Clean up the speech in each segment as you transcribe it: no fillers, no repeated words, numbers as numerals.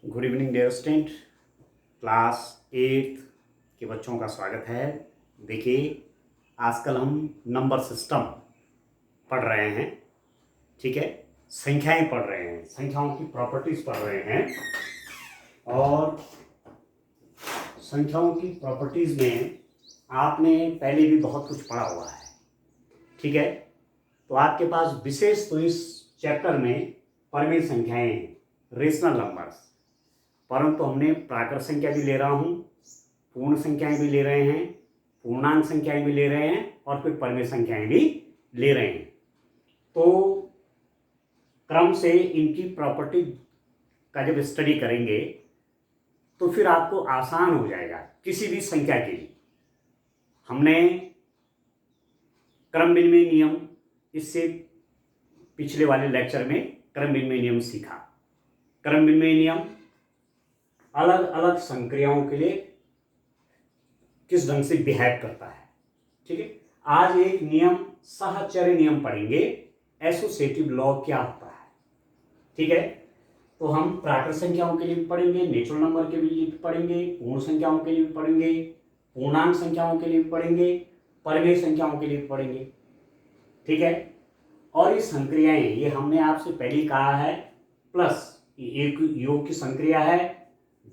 Good evening dear student. Class 8 के बच्चों का स्वागत है। देखिए, आजकल हम नंबर सिस्टम पढ़ रहे हैं, ठीक है। संख्याएं पढ़ रहे हैं, संख्याओं की प्रॉपर्टीज पढ़ रहे हैं। और संख्याओं की प्रॉपर्टीज में आपने पहले भी बहुत कुछ पढ़ा हुआ है, ठीक है। तो आपके पास विशेष तो इस चैप्टर में परिमेय संख्याएं हैं, रेशनल नंबर्स। परंतु हमने प्राकृत संख्या भी ले रहा हूँ, पूर्ण संख्याएं भी ले रहे हैं, पूर्णांक संख्याएं भी ले रहे हैं और फिर परिमेय संख्याएं भी ले रहे हैं। तो क्रम से इनकी प्रॉपर्टी का जब स्टडी करेंगे तो फिर आपको आसान हो जाएगा किसी भी संख्या के लिए। हमने क्रम विनिमय नियम इससे पिछले वाले लेक्चर में क्रम विनिमय नियम सीखा। क्रम विनिमय नियम अलग अलग संक्रियाओं के लिए किस ढंग से बिहेव करता है, ठीक है। आज एक नियम साहचर्य नियम पढ़ेंगे, एसोसिएटिव लॉ क्या होता है, ठीक है। तो हम प्राकृत संख्याओं के लिए भी पढ़ेंगे, नेचुरल नंबर के लिए भी पढ़ेंगे, पूर्ण संख्याओं के लिए भी पढ़ेंगे, पूर्णांक संख्याओं के लिए भी पढ़ेंगे, परिमेय संख्याओं के लिए भी पढ़ेंगे, ठीक है। और ये संक्रियाएं, ये हमने आपसे पहले कहा है, प्लस एक योग की संक्रिया है,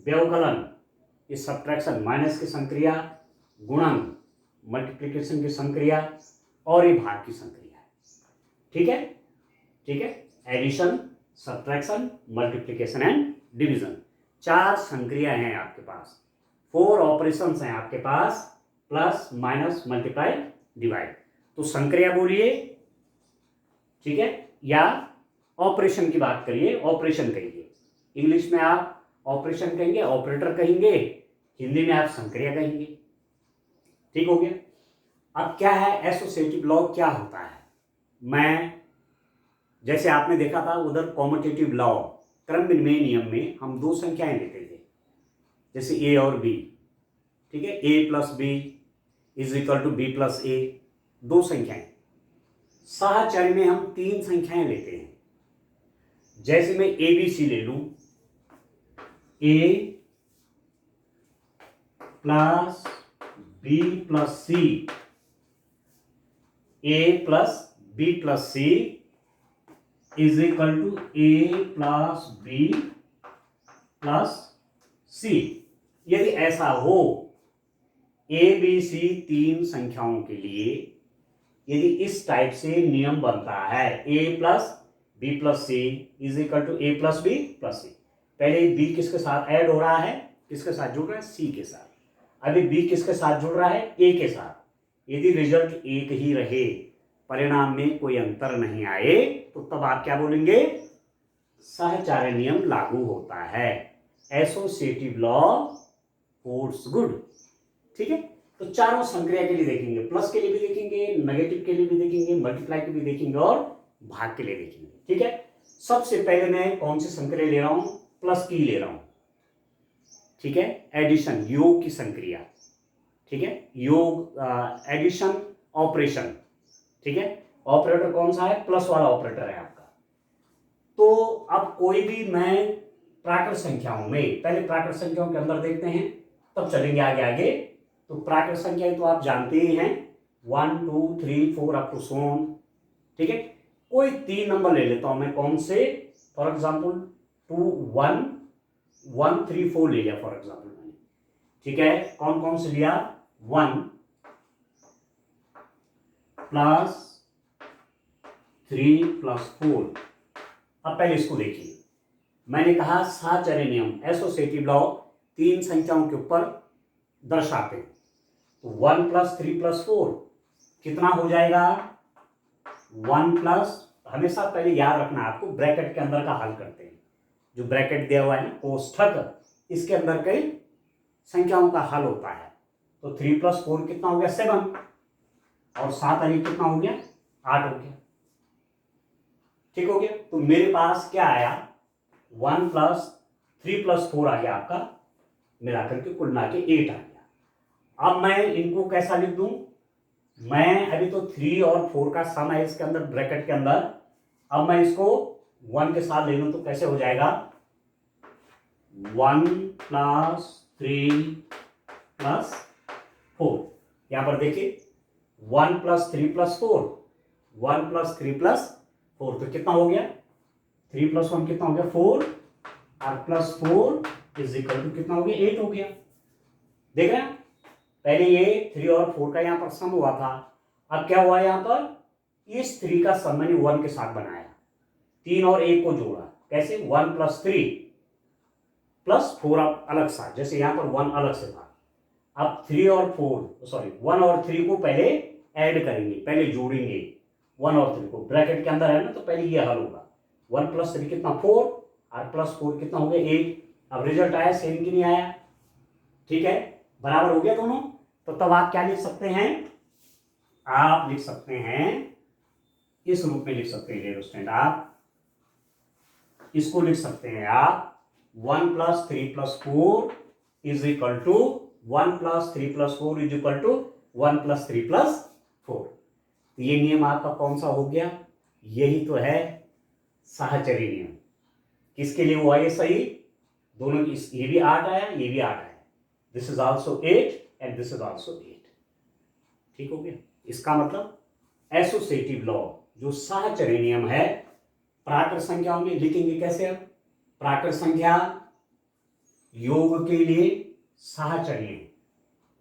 व्यवकलन ये सब्ट्रैक्शन माइनस की संक्रिया, गुणन मल्टीप्लिकेशन की संक्रिया और ये भाग की संक्रिया है, ठीक है, ठीक है। Addition, subtraction, multiplication and division, 4 संक्रिया हैं आपके पास, 4 ऑपरेशंस हैं आपके पास, प्लस माइनस मल्टीप्लाई डिवाइड। तो संक्रिया बोलिए, ठीक है, या ऑपरेशन की बात करिए, ऑपरेशन कहिए। इंग्लिश में आप ऑपरेशन कहेंगे, ऑपरेटर कहेंगे, हिंदी में आप संक्रिया कहेंगे, ठीक हो गया। अब क्या है एसोसिएटिव लॉ, क्या होता है? मैं जैसे आपने देखा था उधर कॉम्यूटेटिव लॉ, क्रम विनिमय नियम में हम 2 संख्याएं लेते थे, जैसे ए और बी, ठीक है। A plus B is equal to B plus A, 2 संख्याएं। साहचर्य में हम 3 संख्याएं लेते हैं। जैसे मैं ए बी सी ले लूं, A plus B plus C, A plus B plus C is equal to A plus B plus C. यदि ऐसा हो, ए बी सी 3 संख्याओं के लिए यदि इस टाइप से नियम बनता है, A plus B plus C is equal to A plus B plus C. पहले बी किसके साथ ऐड हो रहा है, किसके साथ जुड़ रहा है, सी के साथ। अभी बी किसके साथ जुड़ रहा है, ए के साथ। यदि रिजल्ट एक ही रहे, परिणाम में कोई अंतर नहीं आए, तो तब आप क्या बोलेंगे, साहचर्य नियम लागू होता है, एसोसिएटिव लॉ होल्ड्स गुड, ठीक है। तो चारों संक्रिया के लिए देखेंगे, प्लस के लिए भी देखेंगे, नेगेटिव के लिए भी देखेंगे, मल्टीप्लाई के लिए देखेंगे और भाग के लिए देखेंगे, ठीक है। सबसे पहले मैं कौन सी संक्रिया ले रहा हूं, प्लस की ले रहा हूं, ठीक है। एडिशन, योग की संक्रिया, ठीक है, योग एडिशन ऑपरेशन, ठीक है। ऑपरेटर कौन सा है, प्लस वाला ऑपरेटर है आपका। तो अब कोई भी मैं प्राकृत संख्याओं में, पहले प्राकृत संख्याओं के अंदर देखते हैं, तब चलेंगे आगे आगे। तो प्राकृत संख्याएं तो आप जानते ही हैं, 1 2 3 4 अप टू सोन, ठीक है। कोई 3 नंबर ले लेता हूं मैं, कौन से, फॉर एग्जाम्पल 2 1 1 3 4 ले लिया फॉर एग्जाम्पल मैंने, ठीक है। कौन कौन से लिया, 1 प्लस 3 प्लस 4। अब पहले इसको देखिए, मैंने कहा साहचर्य नियम, एसोसिएटिव लॉ 3 संख्याओं के ऊपर दर्शाते हैं। तो 1 प्लस 3 प्लस 4 कितना हो जाएगा, 1 प्लस, हमेशा पहले याद रखना आपको, ब्रैकेट के अंदर का हल करते हैं, जो ब्रैकेट दिया हुआ है ना, कोष्ठक, इसके अंदर कई संख्याओं का हल होता है। तो 3 प्लस 4 कितना हो गया, 7, और 7 और 1 कितना हो गया, 8 हो गया, ठीक हो गया। तो मेरे पास क्या आया, 1 प्लस 3 प्लस 4 आ गया आपका, मिलाकर के कुल मिला के 8 आ गया। अब मैं इनको कैसा लिख दूं, मैं अभी तो 3 और 4 का सम है इसके अंदर, ब्रैकेट के अंदर। अब मैं इसको 1 के साथ ले लूं तो कैसे हो जाएगा, 1 प्लस 3 प्लस 4। यहां पर देखिए 1 प्लस 3 प्लस 4, 1 प्लस 3 प्लस 4, तो कितना हो गया? 3 प्लस 1 कितना हो गया? 4, और प्लस 4 इज इक्वल टू कितना हो गया? 8 हो गया। देख रहे हैं, पहले ये 3 और 4 का यहां पर सम हुआ था, अब क्या हुआ यहां पर? इस 3 का सम मैंने 1 के साथ बनाया, 3 और 1 को जोड़ा। कैसे? 1 प्लस 3 प्लस 4 अलग सा, जैसे यहां पर 1 अलग से था। अब 3 और 4 सॉरी 1 और 3 को पहले ऐड करेंगे, पहले जोड़ेंगे 1 और 3 को, ब्रैकेट के अंदर है ना, तो पहले ये हल होगा। 1 प्लस 3 कितना? 4, और प्लस 4 कितना हो गया? 8। अब रिजल्ट आया सेम कि नहीं आया? ठीक है, बराबर हो गया दोनों। तो तब आप क्या लिख सकते हैं? आप लिख सकते हैं, इस रूप में लिख सकते हैं डियर स्टूडेंट, आप इसको लिख सकते हैं आप 1 plus 3 plus 4 is equal to 1 plus 3 plus 4 is equal to 1 plus 3 plus 4। तो ये नियम आपका कौन सा हो गया? यही तो है साहचर्य नियम। किसके लिए हुआ ये सही? दोनों, ये भी 8 आया, ये भी 8 आया। This is also 8 and this is also 8। ठीक हो गया? इसका मतलब एसोसिएटिव लॉ, जो साहचर्य नियम है, प्राकृत संख्याओं में लिखेंगे कैसे? अब प्राकृत संख्या योग के लिए साहचर्य,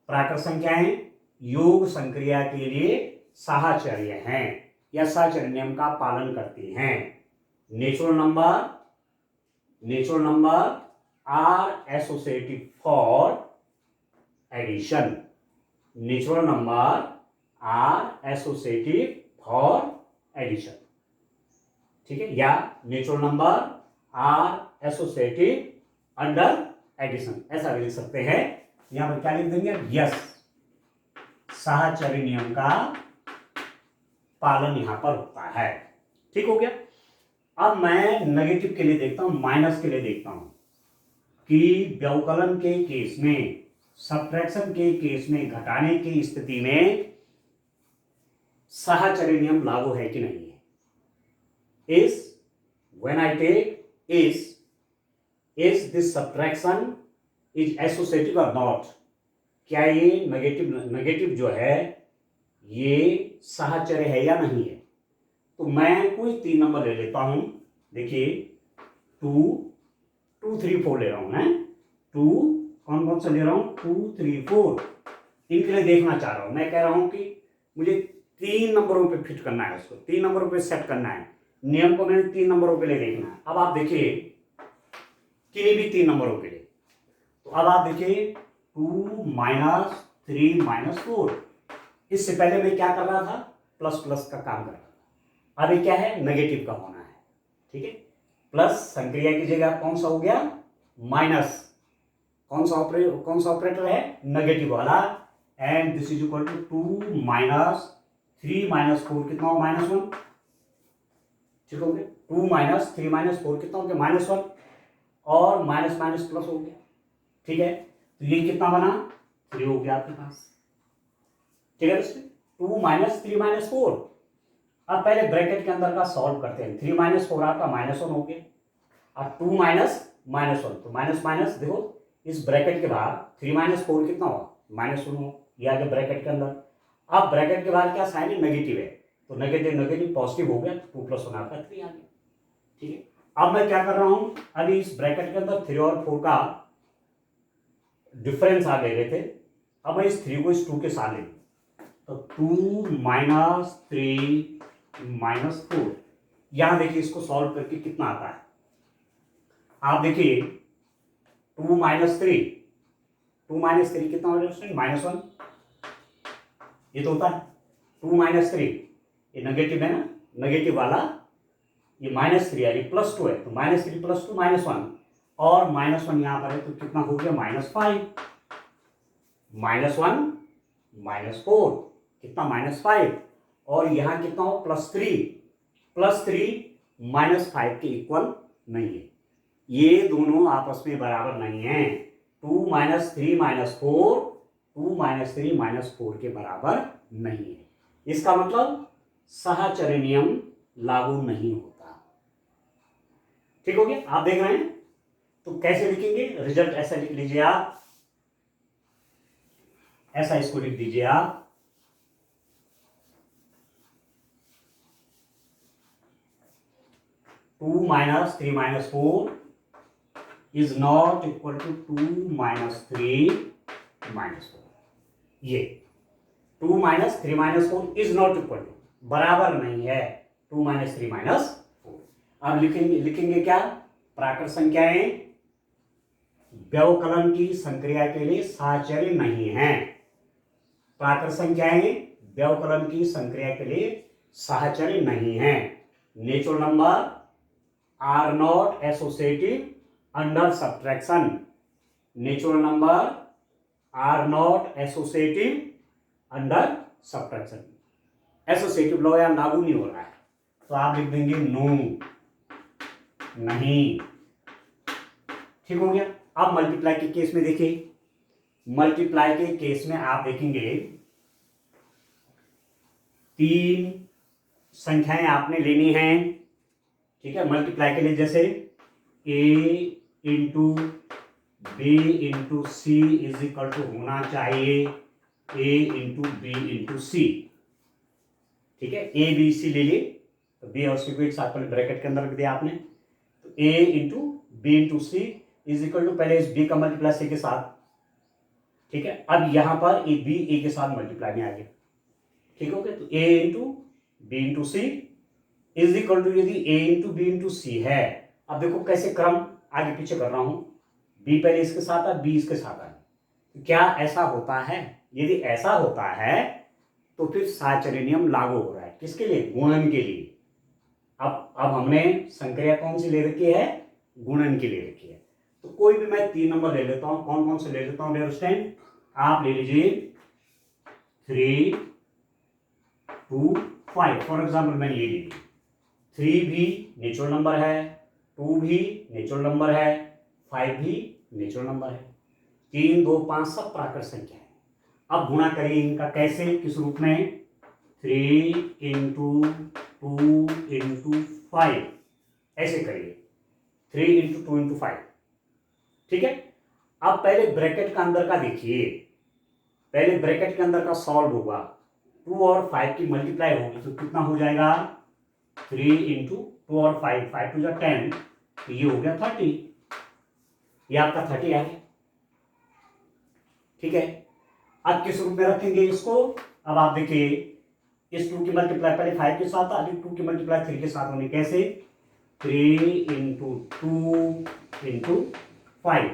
प्राकृत संख्याएं योग संक्रिया के लिए साहचर्य हैं या साहचर्य नियम का पालन करती हैं। Natural number are associative for addition. Natural number are associative for addition, ठीक है, या natural number are associative under addition, ऐसा भी लिख सकते हैं। यहां पर क्या लिख देंगे? यस, साहचर्य नियम का पालन यहां पर होता है। ठीक हो गया? अब मैं नेगेटिव के लिए देखता हूं, माइनस के लिए देखता हूं कि व्यवकलन के केस में, सब्ट्रैक्शन के केस में, घटाने की स्थिति में साहचर्य नियम लागू है कि नहीं है। Is when I take is this subtraction is associative और नॉट, क्या ये नेगेटिव जो है ये साहचर्य है या नहीं है। तो मैं कोई 3 नंबर ले लेता हूं। देखिए 2 2 3 4 ले रहा हूं मैं। 2 कौन कौन सा ले रहा हूं? 2 3 4, इनके लिए देखना चाह रहा हूं। मैं कह रहा हूं कि मुझे 3 नंबरों पे फिट करना है, उसको 3 नंबरों पे सेट करना है। नियम को मैंने 3 नंबरों के लिए देखना है। अब आप देखिए किन्हीं भी 3 नंबरों के लिए, तो अब आप देखिए 2 माइनस 3 माइनस 4, इससे पहले मैं क्या कर रहा था? प्लस प्लस का काम कर रहा था। अब ये क्या है? नेगेटिव का होना है। ठीक है, प्लस संक्रिया की जगह कौन सा हो गया? माइनस। कौन सा ऑपरेटर है? नेगेटिव वाला। And this is equal to 2 minus 3 minus 4 कितना हो? -1। ठीक हो गया? 2 माइनस 3 माइनस 4 कितना हो गया? -1, और माइनस माइनस प्लस हो गया। ठीक है, तो ये कितना बना? 3 हो गया आपके पास। ठीक है दोस्तों, 2 माइनस 3 माइनस 4। अब पहले ब्रैकेट के अंदर का सॉल्व करते हैं। 3 माइनस 4 आपका -1 हो गया, और 2 माइनस -1, तो माइनस माइनस देखो इस ब्रैकेट के बाहर 3 माइनस 4 कितना हुआ? -1 हो, ये आ गया ब्रैकेट के अंदर। अब ब्रैकेट के बाहर क्या साइन है? नेगेटिव है, तो नेगेटिव नेगेटिव पॉजिटिव हो गया, 2 + 1 आपका 3 आ गया। ठीक है, अब मैं क्या कर रहा हूं? अभी इस ब्रैकेट के अंदर 3 और 4 का डिफरेंस आ ले रहे थे। अब मैं इस 3 को इस 2 के साथ ले, तो 2 माइनस 3 माइनस 4, यहां देखिए इसको सॉल्व करके कितना आता है। आप देखिए 2 माइनस 3, 2 माइनस 3 कितना हो जाएगा? -1, ये तो होता है। 2 माइनस 3, ये नेगेटिव है ना, नेगेटिव वाला ये -3 यानी +2 है, तो -3 + 2 -1, और -1 यहां पर है, तो कितना हो गया? -5। -1 -4 कितना? -5, और यहां कितना हो? +3, -5 के इक्वल नहीं है। ये दोनों आपस में बराबर नहीं है। 2 माइनस 3 माइनस 4 2 माइनस 3 माइनस 4 के बराबर नहीं है। इसका मतलब साहचर्य नियम लागू नहीं होता। ठीक हो गया? आप देख रहे हैं तो कैसे लिखेंगे? रिजल्ट ऐसा लिख लीजिए आप, ऐसा इसको लिख दीजिए आप, 2 - 3 - 4 इज नॉट इक्वल टू 2 - 3 - 4। ये 2 - 3 - 4 इज नॉट इक्वल टू, बराबर नहीं है 2 - 3 - 4। अब लिखेंगे क्या? प्राकृत संख्याएं व्यवकलन की संक्रिया के लिए साहचर्य नहीं है। प्राकृत संख्याएं व्यवकलन की संक्रिया के लिए साहचर्य नहीं है। Natural number are not associative under subtraction. Natural number are not associative under subtraction. Associative law या लागू नहीं हो रहा है, तो आप लिख देंगे नो, नहीं। ठीक हो गया। अब मल्टीप्लाई के केस में देखिए, मल्टीप्लाई के केस में आप देखेंगे 3 संख्याएं आपने लेनी हैं। ठीक है, मल्टीप्लाई के लिए जैसे a into B into C is equal to होना चाहिए a into B into C. ठीक है, ए बी सी ले लिए, तो बी और सी को एक साथ ब्रैकेट के अंदर रख दिया आपने, तो a into B into C is equal to, पहले इस बी का मल्टीप्लाई सी के साथ। ठीक है, अब यहां पर ए बी ए के साथ मल्टीप्लाई में आ गया। ठीक हो गया, तो a into B into C is equal to, यदि a into B into C है, अब देखो कैसे क्रम आगे पीछे कर रहा हूं, b पहले इसके साथ है, b इसके साथ है, तो क्या ऐसा होता है? यदि ऐसा होता है तो फिर साहचर्य नियम लागू हो रहा है। किसके लिए? गुणन के लिए। अब हमने संक्रिया कौन सी ले रखी है? गुणन की ले रखी है। तो कोई भी मैं 3 नंबर ले लेता हूं। कौन कौन से ले लेता हूं डियर स्टूडेंट? आप ले लीजिए 3, 2, 5। फॉर एग्जाम्पल मैंने ये ले ली, 3 भी नेचुरल नंबर है, 2 भी नेचुरल नंबर है, 5 भी नेचुरल नंबर है। 3, 2, 5 सब प्राकृत संख्या है। अब गुणा करिए इनका, कैसे, किस रूप में? 3 इंटू 2 इंटू 5, ऐसे करिए, 3 इंटू 2 इंटू 5। ठीक है, अब पहले ब्रैकेट का अंदर का देखिए, पहले ब्रैकेट के अंदर का सॉल्व होगा, 2 और 5 की मल्टीप्लाई होगी तो कितना हो जाएगा? 3 इंटू 2 और 5, 5 टू 10, तो ये हो गया 30। ये आपका 30 आ गया। ठीक है, अब किस रूप में रखेंगे इसको? अब आप देखिए, इस 2 की मल्टीप्लाई पहले 5 के साथ, अभी 2 की मल्टीप्लाई 3 के साथ होनी, कैसे? 3 इंटू 2 इंटू 5।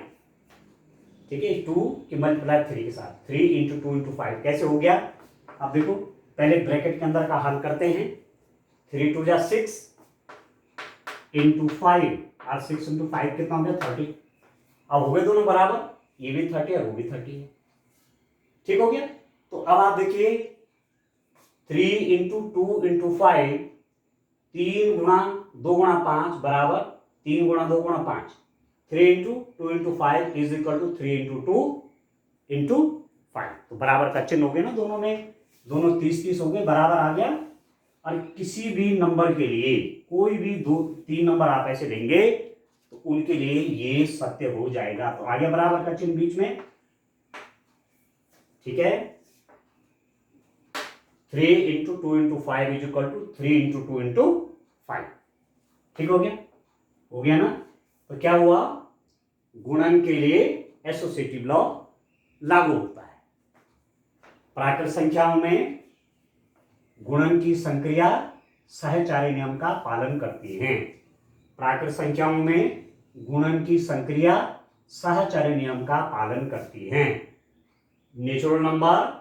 ठीक है, 2 की मल्टीप्लाई 3 के साथ, 3 इंटू 2 इंटू 5 कैसे हो गया? अब देखो, पहले ब्रैकेट के अंदर का हल करते हैं, 3 2 जा 6 इंटू 5 और 6 इंटू 5 कितना हो गया? 30। अब हो गए दोनों बराबर, ये भी 30 है, वो भी 30 है। ठीक हो गया। तो अब आप देखिए, 3 इंटू 2 इंटू 5, 3 गुणा 2 गुणा 5 बराबर 3 गुणा 2 गुणा 5। 3 into 2 into 5 is equal to 3 into 2 into 5। तो बराबर का चिन्ह हो गया ना दोनों में, दोनों 30-30 हो गए, बराबर आ गया। और किसी भी नंबर के लिए, कोई भी 2-3 नंबर आप ऐसे लेंगे तो उनके लिए ये सत्य हो जाएगा। तो आ गया बराबर का चिन्ह बीच में। ठीक है, 3 into 2 into 5 is equal to 3 into 2 into 5। ठीक हो गया? हो गया ना? तो क्या हुआ? गुणन के लिए एसोसिएटिव लॉ लागू होता है। प्राकृत संख्याओं में गुणन की संक्रिया सहचारी नियम का पालन करती है। प्राकृत संख्याओं में गुणन की संक्रिया सहचारी नियम का पालन करती है। Natural number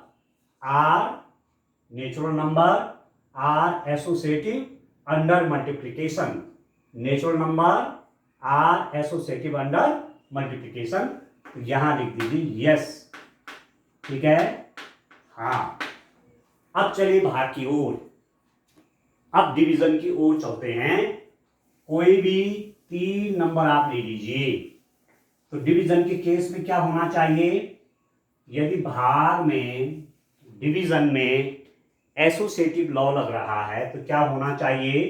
are associative under multiplication. Natural number are associative under multiplication. तो यहां लिख दीजिए यस। ठीक है, हाँ। अब चलिए भाग की ओर, अब डिवीजन की ओर चलते हैं। कोई भी 3 नंबर आप ले लीजिए, तो डिवीजन के केस में क्या होना चाहिए? यदि भाग में, डिवीजन में एसोसिएटिव लॉ लग रहा है तो क्या होना चाहिए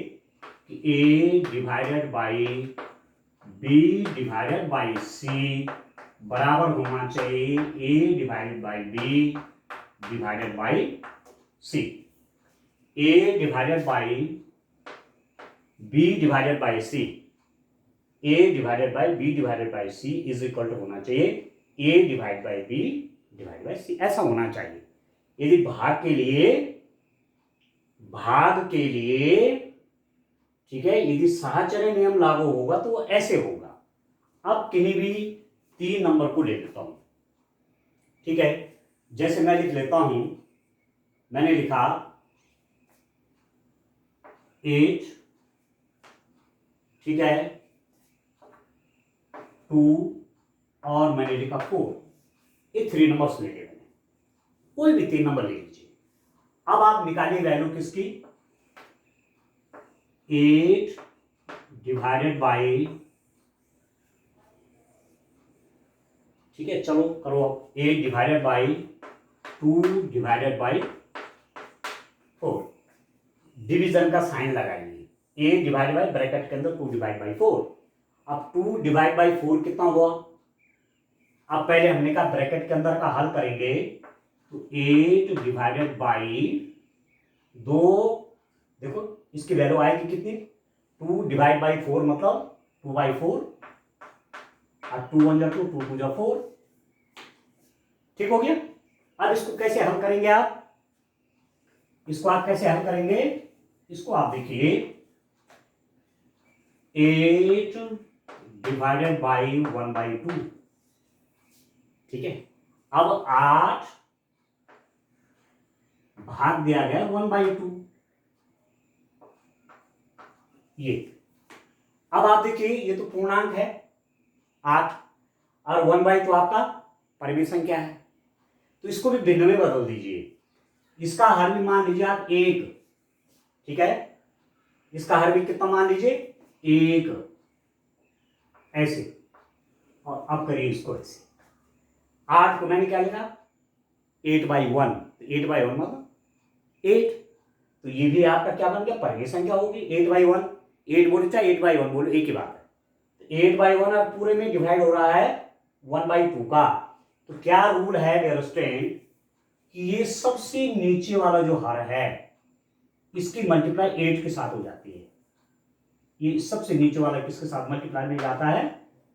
कि a divided by B divided by C बराबर होना चाहिए A divided by B divided by C. A divided by B divided by C, A divided by B divided by C is equal to होना चाहिए A divide by B divide by C, ऐसा होना चाहिए। यदि भाग के लिए ठीक है, यदि साहचर्य नियम लागू होगा तो वो ऐसे होगा। अब किन्हीं भी 3 नंबर को ले लेता हूं, ठीक है। जैसे मैं लिख लेता हूं, मैंने लिखा 8, ठीक है, 2 और मैंने लिखा 4। ये 3 नंबर्स ले लिए मैंने, कोई भी 3 नंबर ले लीजिए। अब आप निकालिए वैल्यू किसकी, 8 डिवाइडेड बाई, ठीक है, चलो करो अब, 8 divided by 2 divided by 4, division का साइन लगाएंगे, 8 डिवाइड बाई ब्रैकेट के अंदर 2 डिवाइड बाई 4। अब 2 डिवाइड बाई 4 कितना हुआ, अब पहले हमने कहा ब्रैकेट के अंदर का हल करेंगे तो 8 डिवाइडेड बाई 2, देखो इसकी वैल्यू आएगी कितनी, 2 डिवाइड बाई 4 मतलब 2 बाई 4, और 2 1 जा 2, 2 2 जा 4, ठीक हो गया। अब इसको कैसे हल करेंगे आप, इसको आप कैसे हल करेंगे, इसको आप देखिए 8 डिवाइडेड बाई 1 बाई 2, ठीक है। अब 8 भाग दिया गया 1 बाई 2, ये। अब आप देखिए ये तो पूर्णांक है 8 और 1 बाई 2 आपका परिमेय संख्या है, तो इसको भी भिन्न में बदल दीजिए। इसका हर भी मान लीजिए आप 1, ठीक है, इसका हर भी कितना मान लीजिए 1, ऐसे, और अब करिए इसको ऐसे। 8 को मैंने क्या लिखा 8 बाई 1, 8 बाई 1 मतलब 8, तो ये भी आपका क्या बन गया, परिमेय संख्या होगी 8 बाई 1। 8 बोले चाहे 8 बाई 1 बोलो, एक ही बात है। तो 8 बाई 1 और पूरे में डिवाइड हो रहा है 1 बाई 2 का, तो क्या रूल है डियर स्टूडेंट कि ये सबसे नीचे वाला जो हर है इसकी मल्टीप्लाई 8 के साथ हो जाती है। ये सबसे नीचे वाला किसके साथ मल्टीप्लाई में जाता है,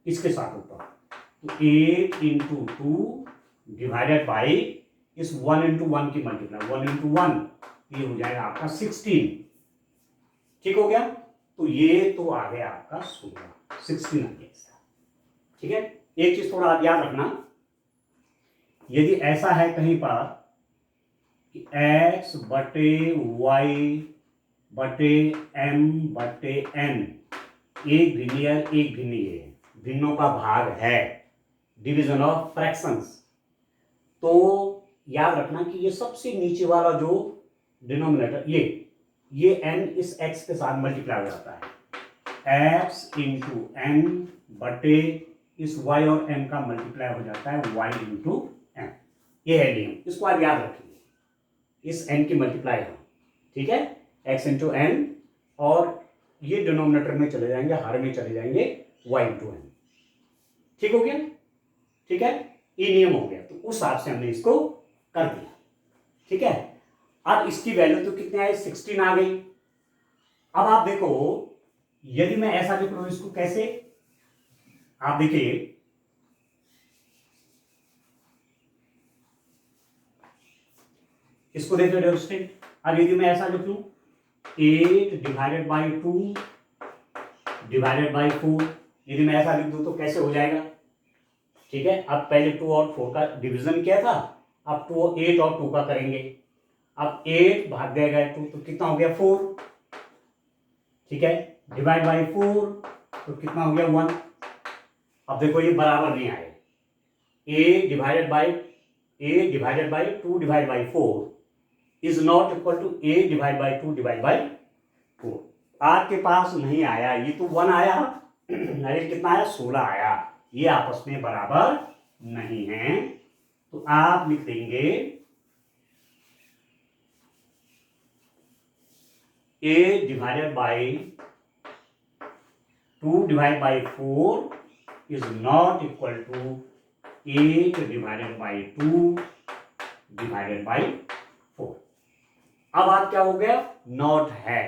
इसके साथ होता है। तो 8 इंटू 2 डिवाइडेड बाई इस 1 इंटू 1 की मल्टीप्लाई, 1 इंटू 1 ये हो जाएगा आपका 16, ठीक हो गया। तो ये तो आ गया आपका 16 आ गया, ठीक है। एक चीज थोड़ा आप याद रखना, यदि ऐसा है कहीं पर कि x बटे y बटे m बटे n एक भिन्नीय एक भिन्नीय भिन्नों का भाग है, डिवीजन ऑफ फ्रैक्शंस, तो याद रखना कि ये सबसे नीचे वाला जो डिनोमिनेटर ये n इस x के साथ मल्टीप्लाई हो जाता है, x इंटू n बटे इस y और m का मल्टीप्लाई हो जाता है y इंटू m। ये है नियम, इसको आप याद रखिए, इस n की मल्टीप्लाई हो, ठीक है, x इंटू n, और ये डिनोमिनेटर में चले जाएंगे, हर में चले जाएंगे y इंटू n, ठीक हो गया, ठीक है, ये नियम हो गया। तो उस हिसाब से हमने इसको कर दिया, ठीक है। अब इसकी वैल्यू तो कितने आए, 16 आ गई। अब आप देखो यदि मैं ऐसा लिख लूं इसको कैसे, आप देखिए इसको देखो डियर। अब यदि मैं ऐसा लिख लूं 8 डिवाइडेड बाई 2 डिवाइडेड बाई 4, यदि मैं ऐसा लिख दूं तो कैसे हो जाएगा, ठीक है। अब पहले 2 और 4 का डिवीजन किया था, अब 8 और 2 का करेंगे। अब 8 भाग दिया गया 2 तो कितना हो गया 4, ठीक है, डिवाइड बाई 4 तो कितना हो गया 1। अब देखो ये बराबर नहीं आए, a divided by 2 divide by 4 is not equal to a divide by 2 divide by 4। आपके पास नहीं आया, ये तो 1 आया, अरे कितना आया 16 आया, ये आपस में बराबर नहीं है, तो आप लिख देंगे a divided by 2 divide by 4 is not equal to 8 divided by 2 divided by 4। अब बात क्या हो गया, नॉट है,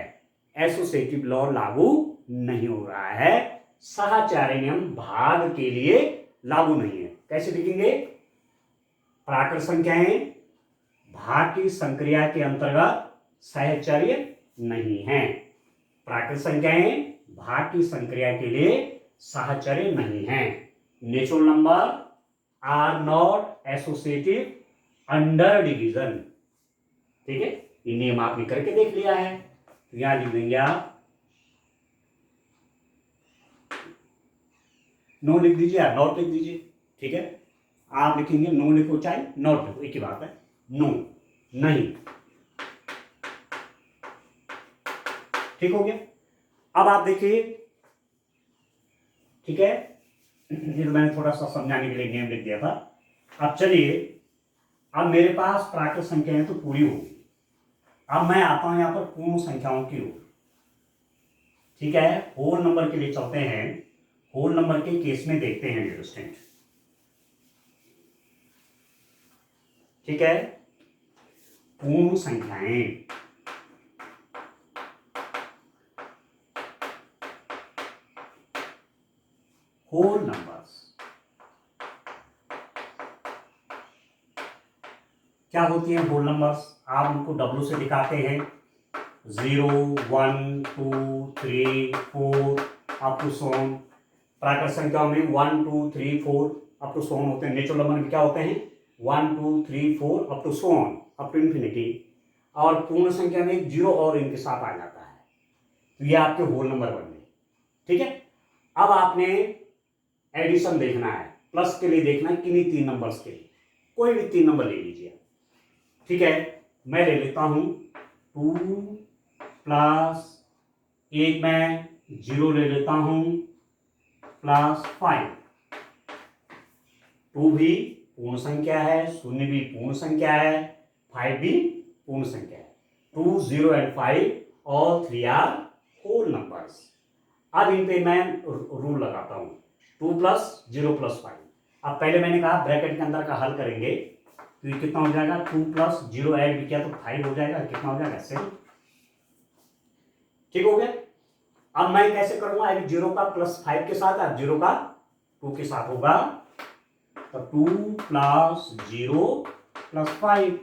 एसोसिएटिव लॉ लागू नहीं हो रहा है, साहचर्य नियम भाग के लिए लागू नहीं है। कैसे लिखेंगे, प्राकृत संख्याएं भाग की संक्रिया के अंतर्गत साहचर्य नहीं है, प्राकृत संख्याएं भाग की संक्रिया के लिए साहचर्य नहीं है। Natural number are not associative under division. ठीक है, ये नियम आपने करके देख लिया है, तो यहां लिख देंगे आप, नो लिख दीजिए या नॉट लिख दीजिए। ठीक है, आप लिखेंगे नो लिखो चाहे नॉट लिखो, एक ही बात है, नो नहीं। ठीक हो गया। अब आप देखिए, ठीक है, ये तो मैंने थोड़ा सा समझाने के लिए नियम लिख दिया था। अब चलिए, अब मेरे पास प्राकृत संख्याएं तो पूरी होगी, अब मैं आता हूं यहां पर पूर्ण संख्याओं की ओर। ठीक है, होल नंबर के लिए चलते हैं, होल नंबर के केस में देखते हैं डियर स्टूडेंट। ठीक है, पूर्ण संख्याएं, होल नंबर्स क्या होती हैं होल नंबर्स, आप उनको डब्ल्यू से दिखाते हैं, 0 1 2 3 4 अप टू सोन। प्राकृत संख्याओं में 1 2 3 4 अप टू सोन होते हैं, नेचुरल नंबर में क्या होते हैं 1 2 3 4 up to so on, up to infinity. और पूर्ण संख्या में 0 और इनके साथ आ जाता है, तो ये आपके होल नंबर बन गए। ठीक है, अब आपने एडिशन देखना है, प्लस के लिए देखना है किन्हीं 3 नंबर्स के लिए, कोई भी 3 नंबर ले लीजिए। ठीक है, मैं ले लेता हूं 2 प्लस एक मैं 0 ले लेता हूं प्लस 5। 2 भी पूर्ण संख्या है, 0 भी पूर्ण संख्या है, 5 भी पूर्ण संख्या है। 2 0 and 5 all 3 are whole numbers. अब इन पे मैं रूल लगाता हूं, 2 प्लस 0 प्लस 5। अब पहले मैंने कहा ब्रैकेट के अंदर का हल करेंगे, तो ये कितना हो जाएगा, 2 प्लस 0 ऐड भी किया तो 5 हो जाएगा, कितना हो जाएगा 7। ठीक हो गया। अब मैं कैसे करूंगा, अभी 0 का प्लस 5 के साथ, अब 0 का 2 के साथ होगा, तो 2 प्लस 0 प्लस 5,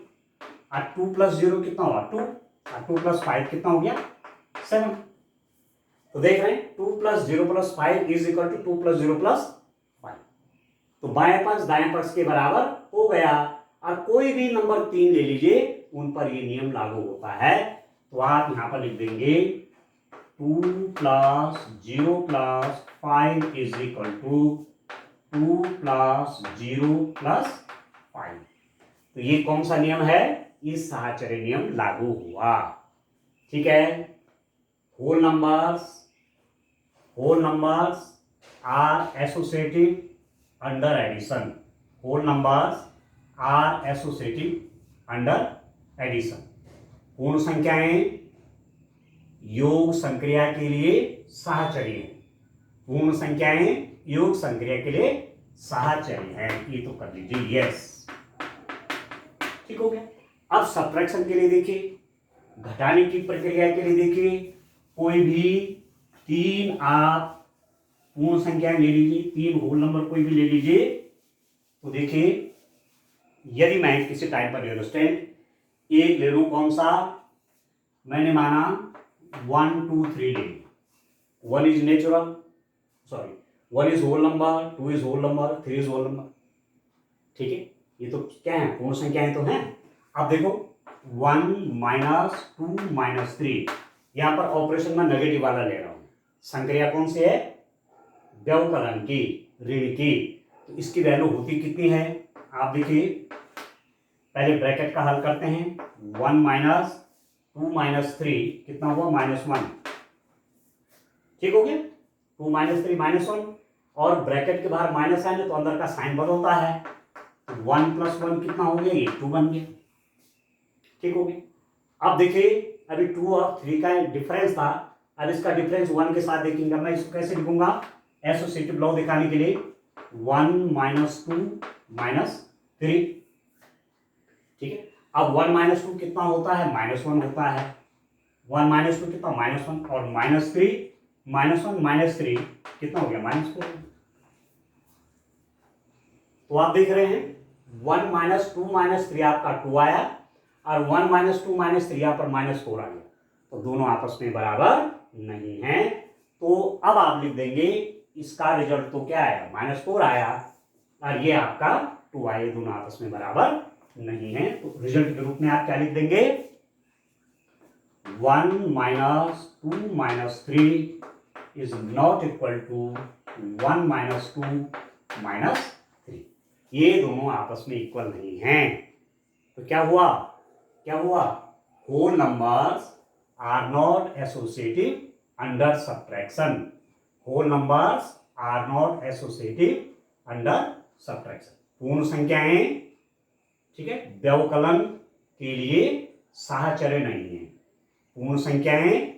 और 2 प्लस 0 कितना होगा 2, और 2 प्लस 5 कितना हो गया 7। तो देख रहे हैं 2 plus 0 plus 5 is equal to 2 plus 0 plus 5। तो बाएं पक्ष दाएं पक्ष के बराबर हो गया, और कोई भी नंबर 3 ले लीजिए, उन पर ये नियम लागू होता है। तो आप यहां पर लिख देंगे 2 plus 0 plus 5 is equal to 2 plus 0 plus 5। तो ये कौन सा नियम है, ये साहचर्य नियम लागू हुआ। ठीक है, whole numbers are associative under addition, whole numbers are associative under addition. पूर्ण संख्याएं योग संक्रिया के लिए साहचर्य है, पूर्ण संख्याएं योग संक्रिया के लिए साहचर्य है, ये तो कर लीजिए यस। ठीक हो गया। अब सब्ट्रैक्शन के लिए देखिए, घटाने की प्रक्रिया के लिए देखिए, कोई भी 3 आप पूर्ण संख्याएं ले लीजिए, 3 होल नंबर कोई भी ले लीजिए। तो देखिए, यदि मैं किसी टाइम पर स्टूडेंट एक ले लूं, कौन सा, मैंने माना 1 2 3 ले, 1 is natural, sorry 1 is whole number, 2 is whole number, 3 is whole number. ठीक है, ये तो क्या है, पूर्ण संख्याएं तो हैं। अब देखो 1 माइनस 2 माइनस 3, यहां पर ऑपरेशन में नेगेटिव वाला ले रहा हूं, संक्रिया कौन सी है, व्यवकलन की, ऋण की। तो इसकी वैल्यू होती कितनी है, आप देखिए, पहले ब्रैकेट का हल करते हैं, 1 माइनस 2 माइनस 3 कितना हुआ -1। ठीक हो गया, 2 माइनस 3 -1, और ब्रैकेट के बाहर माइनस है ना, तो अंदर का साइन बदलता है, तो 1 प्लस 1 कितना हो गया, ये 2 बन गया। ठीक हो गया। अब देखिए, अभी 2 और 3 का डिफरेंस था, अब इसका डिफरेंस 1 के साथ देखेंगे। मैं इसको कैसे लिखूंगा एसोसिएटिव लॉ दिखाने के लिए 1 - 2 - 3। ठीक है, अब 1 - 2 कितना होता है -1 होता है। 1 - 2 कितना -1 और -3 -1 -3 कितना हो गया -4। तो आप देख रहे हैं 1 - 2 - 3 आपका 2 आया और 1 - 2 - 3 यहाँ पर -4 आ गया। तो दोनों आपस में बराबर नहीं है। तो अब आप लिख देंगे इसका रिजल्ट तो क्या आया -4 आया और ये आपका 2 आया, दोनों आपस में बराबर नहीं है। तो रिजल्ट के रूप में आप क्या लिख देंगे 1 - 2 - 3 इज नॉट इक्वल टू 1 - 2 - 3। ये दोनों आपस में इक्वल नहीं हैं। तो क्या हुआ whole numbers are not associative under subtraction. Whole numbers are not associative under subtraction. पूर्ण संख्याएं, ठीक है, व्यवकलन के लिए साहचर्य नहीं है। पूर्ण संख्याएं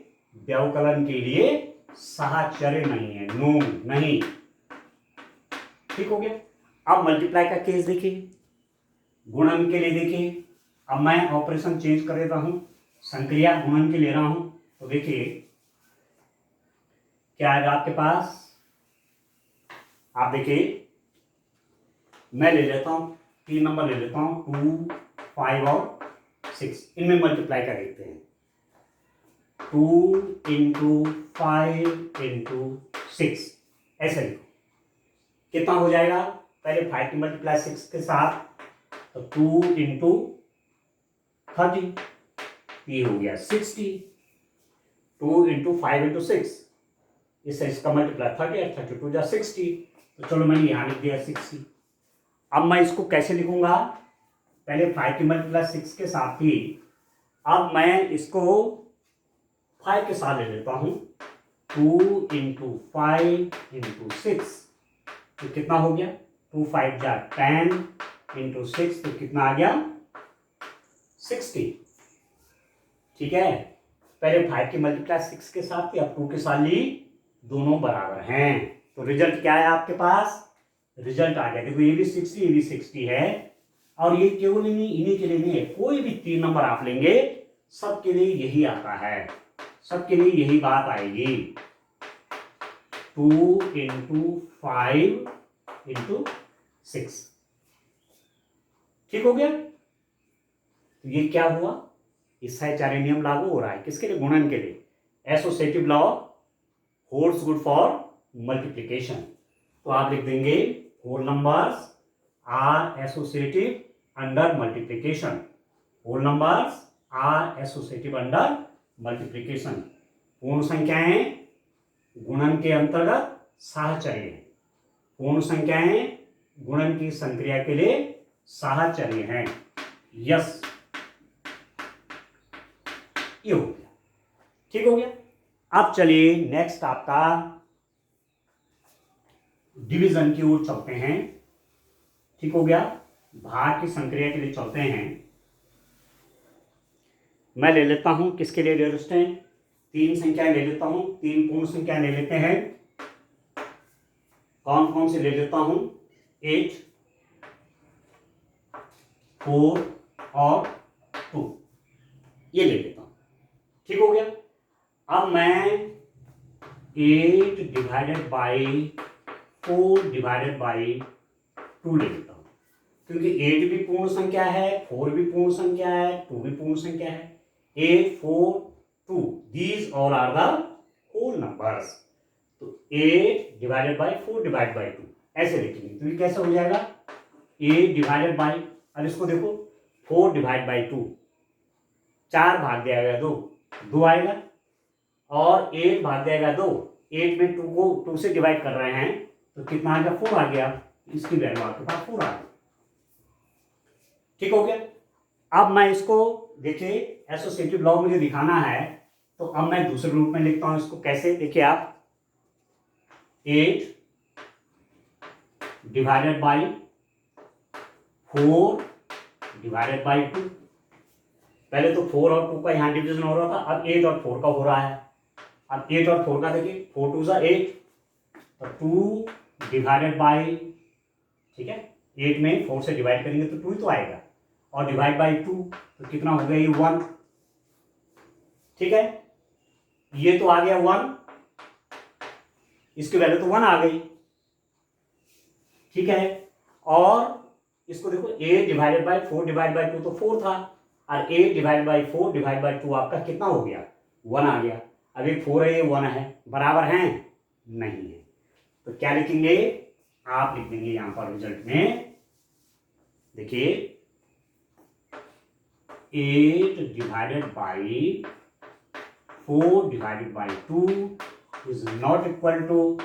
व्यवकलन के लिए साहचर्य नहीं है, नो नहीं। ठीक हो गया। अब मल्टीप्लाई का केस देखिए, गुणन के लिए देखिए। अब मैं ऑपरेशन चेंज कर देता हूं, संक्रिया गुणन के ले रहा हूं। तो देखिए क्या आएगा आपके पास। आप देखिए मैं ले लेता हूं 3 नंबर ले लेता हूं 2, 5 और 6। इनमें मल्टीप्लाई कर देते हैं 2 × 5 × 6 ऐसे लिखो। कितना हो जाएगा पहले 5 की मल्टीप्लाई 6 के साथ, तो 2 × 30 ये हो गया 60। 2 × 5 × 6 इससे इसका मल्टीप्लाई 30 और 32 जा 60। तो चलो मैंने यहां लिख दिया 60। अब मैं इसको कैसे लिखूंगा, पहले 5 की मल्टीप्लाई 6 के साथ ही अब मैं इसको 5 के साथ ले लेता हूं 2 × 5 × 6। तो कितना हो गया 2 5 जा 10 × 6 तो कितना आ गया 60। ठीक है, पहले 5 की मल्टीप्लाई 6 के साथ थी, अब 2 के साथ ली, दोनों बराबर हैं। तो रिजल्ट क्या है आपके पास, रिजल्ट आ गया। देखो ये भी 60 ये भी 60 है और ये केवल इन्हीं के लिए नहीं है, कोई भी 3 नंबर आप लेंगे सबके लिए यही आता है, सबके लिए यही बात आएगी 2 × 5 × 6। ठीक हो गया। तो ये क्या हुआ, इस साहचर्य नियम लागू हो रहा है किसके लिए, गुणन के लिए। Associative law holds good for multiplication. तो आप लिख देंगे whole numbers are associative under multiplication. Whole numbers are associative under multiplication. पूर्ण संख्याएं गुणन के अंतर्गत साहचर्य है। पूर्ण संख्याएं गुणन की संक्रिया के लिए साहचर्य हैं। यस, ये हो गया। ठीक हो गया। अब चलिए नेक्स्ट आपका डिवीजन की ओर चलते हैं। ठीक हो गया, भाग की संक्रिया के लिए चलते हैं। मैं ले लेता हूं किसके लिए ले लेते हैं, 3 संख्याएं ले लेता हूं, 3 पूर्ण संख्याएं ले लेते हैं। कौन कौन से ले लेता हूं, 8, 4 और 2 ये ले लेता हूं। ठीक हो गया। अब मैं 8 डिवाइडेड बाई 4 डिवाइडेड बाई 2 ले लेता हूं, क्योंकि 8 भी पूर्ण संख्या है, 4 भी पूर्ण संख्या है, 2 भी पूर्ण संख्या है। 8, 4, 2 these all are the whole numbers. तो 8 डिवाइडेड बाई 4 डिवाइड बाई 2 ऐसे लिखेंगे। तो ये कैसे हो जाएगा 8 डिवाइडेड बाई, अब इसको देखो 4 डिवाइड बाई 2, 4 भाग दिया गया 2 आएगा और 8 भाग दिया गया 2, 8 में 2 को 2 से डिवाइड कर रहे हैं तो कितना आ गया 4 आ गया, इसकी वैल्यू आपके पास 4 आ गई। ठीक हो गया। अब मैं इसको देखिए एसोसिएटिव लॉ मुझे दिखाना है, तो अब मैं दूसरे रूप में लिखता हूं इसको। कैसे, देखिए आप 8 डिवाइडेड बाई 4 डिवाइडेड बाई 2। पहले तो 4 और 2 का यहां डिवीजन हो रहा था, अब 8 और 4 का हो रहा है। अब 8 और 4 का देखिए, 4 2 ज़ा 8, तो 2 डिवाइडेड बाई, ठीक है, 8 में 4 से डिवाइड करेंगे तो 2 ही तो आएगा, और डिवाइड बाई 2 तो कितना हो गया ये 1, ठीक है, ये तो आ गया 1, इसकी वैल्यू तो 1 आ गई, ठीक है, और इसको देखो 8 डिवाइडेड बाई 4 डिवाइड बाई 2 तो 4 था, और 8 डिवाइड बाई 4 डिवाइड बाई 2 आपका कितना हो गया, 1 आ गया। अब ये 4 है ये 1 है, बराबर हैं, नहीं है, तो क्या लिखेंगे, आप लिख देंगे यहां पर रिजल्ट में, देखिए 8 divided by 4 divided by 2 is not equal to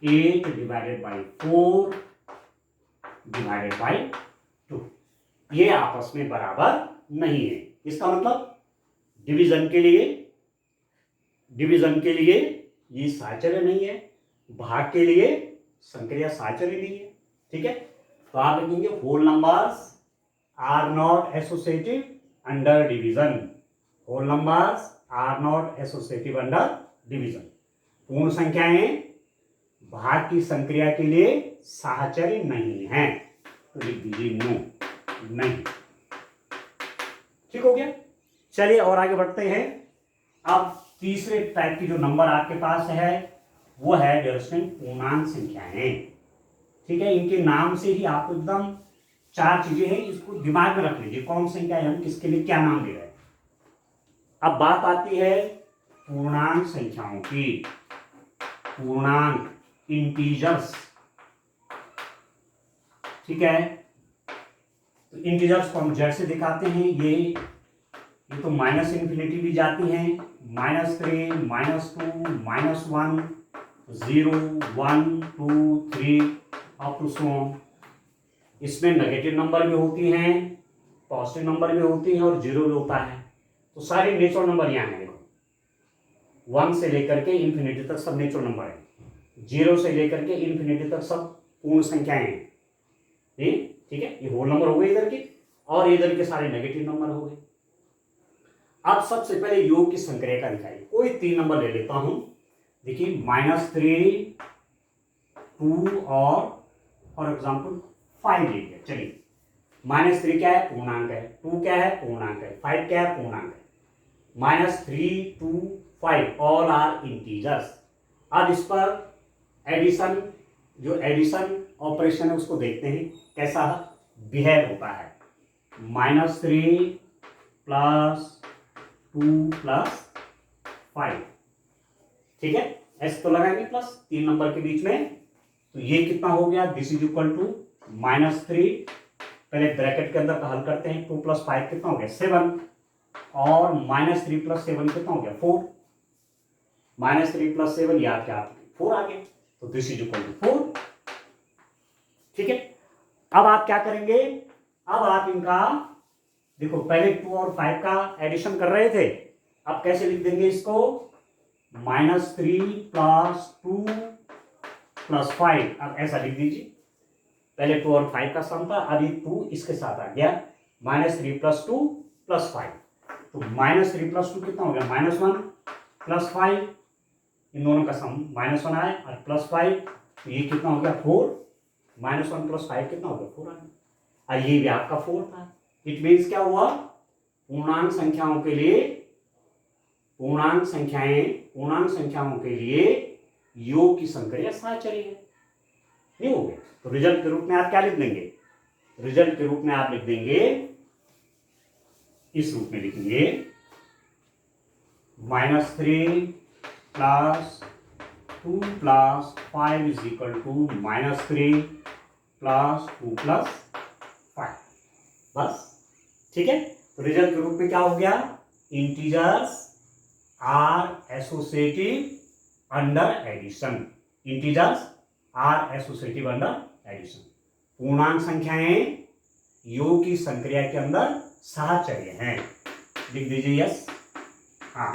8 divided by 4 divided by 2, ये आपस में बराबर नहीं है। इसका मतलब डिवीजन के लिए ये साहचर्य नहीं है, भाग के लिए संक्रिया साहचर्य नहीं है, ठीक है, तो आप लिखेंगे whole numbers are not associative under division, whole numbers are not associative under division, पूर्ण संख्याएं भाग की संक्रिया के लिए साहचर्य नहीं है, तो लिख दीजिए नो, नहीं, ठीक हो गया। चलिए और आगे बढ़ते हैं। अब तीसरे टाइप की जो नंबर आपके पास है वो है डियर स्टूडेंट पूर्णांक संख्याएं, ठीक है, इनके नाम से ही आपको एकदम 4 चीजें हैं, इसको दिमाग में रख लीजिए, कौन संख्या है, हम किसके लिए क्या नाम दे रहे हैं। अब बात आती है पूर्णांक संख्याओं की, पूर्णांक इंटीजर्स, ठीक है, तो इंटीजर्स को हम जेड से दिखाते हैं, ये तो माइनस इन्फिनिटी भी जाती हैं, -3 -2 -1 0 1 2 3 अप टू सो ऑन। इसमें नेगेटिव नंबर भी होती हैं, पॉजिटिव नंबर भी होती हैं और जीरो भी होता है, तो सारे नेचुरल नंबर यहाँ हैं, देखो 1 से लेकर के इन्फिनिटी तक सब नेचुरल नंबर है, 0 से लेकर के इन्फिनिटी तक सब पूर्ण संख्याएं हैं, ठीक है, ये होल नंबर हो गए इधर के, और इधर के सारे नेगेटिव नंबर हो गए। अब सबसे पहले योग की संक्रिया का दिखाइए, कोई 3 नंबर ले लेता हूं, देखिए -3 2 और फॉर एग्जाम्पल 5 ले लिया, चलिए -3 क्या है, पूर्णांक है, 2 क्या है, पूर्णांक है, 5 क्या है, पूर्णांक है, -3 2 5 ऑल आर इंटीजर्स। अब इस पर एडिशन, जो एडिशन ऑपरेशन है उसको देखते हैं कैसा बिहेव होता है, -3 + 2 + 5, ठीक है, एस तो लगाएंगे प्लस 3 नंबर के बीच में, तो ये कितना हो गया, दिस इज इक्वल टू -3, पहले ब्रैकेट के अंदर का हल करते हैं, 2 + 5 कितना हो गया 7, और -3 + 7 कितना हो गया 4, -3 + 7 याद क्या 4 आ गया, तो दिस इज इक्वल टू 4, ठीक है। अब आप क्या करेंगे, अब आप इनका देखो पहले 2 और 5 का एडिशन कर रहे थे, अब कैसे लिख देंगे इसको, -3 + 2 + 5, अब ऐसा लिख दीजिए, पहले 2 और 5 का सम था, अभी 2 इसके साथ आ गया, -3 + 2 + 5, तो -3 + 2 कितना हो गया -1 + 5, इन दोनों का सम -1 आया और +5, तो ये कितना हो गया 4, -1 + 5 कितना हो गया 4 आ गया, ये भी आपका 4 था। इट मीन्स क्या हुआ, पूर्णांक संख्याओं के लिए, पूर्णांक संख्याओं के लिए योग की संक्रिया साहचर्य है, नहीं हो गया, तो रिजल्ट के रूप में आप क्या लिख देंगे, रिजल्ट के रूप में आप लिख देंगे, इस रूप में लिखेंगे -3 + 2 + 5 इज इक्वल टू -3 + 2 + 5, बस, ठीक है, तो रिजल्ट के रूप में क्या हो गया, integers are associative under addition, integers are associative under addition, पूर्णांक संख्याएं योग की संक्रिया के अंदर साहचर्य हैं, लिख दीजिए यस, हाँ।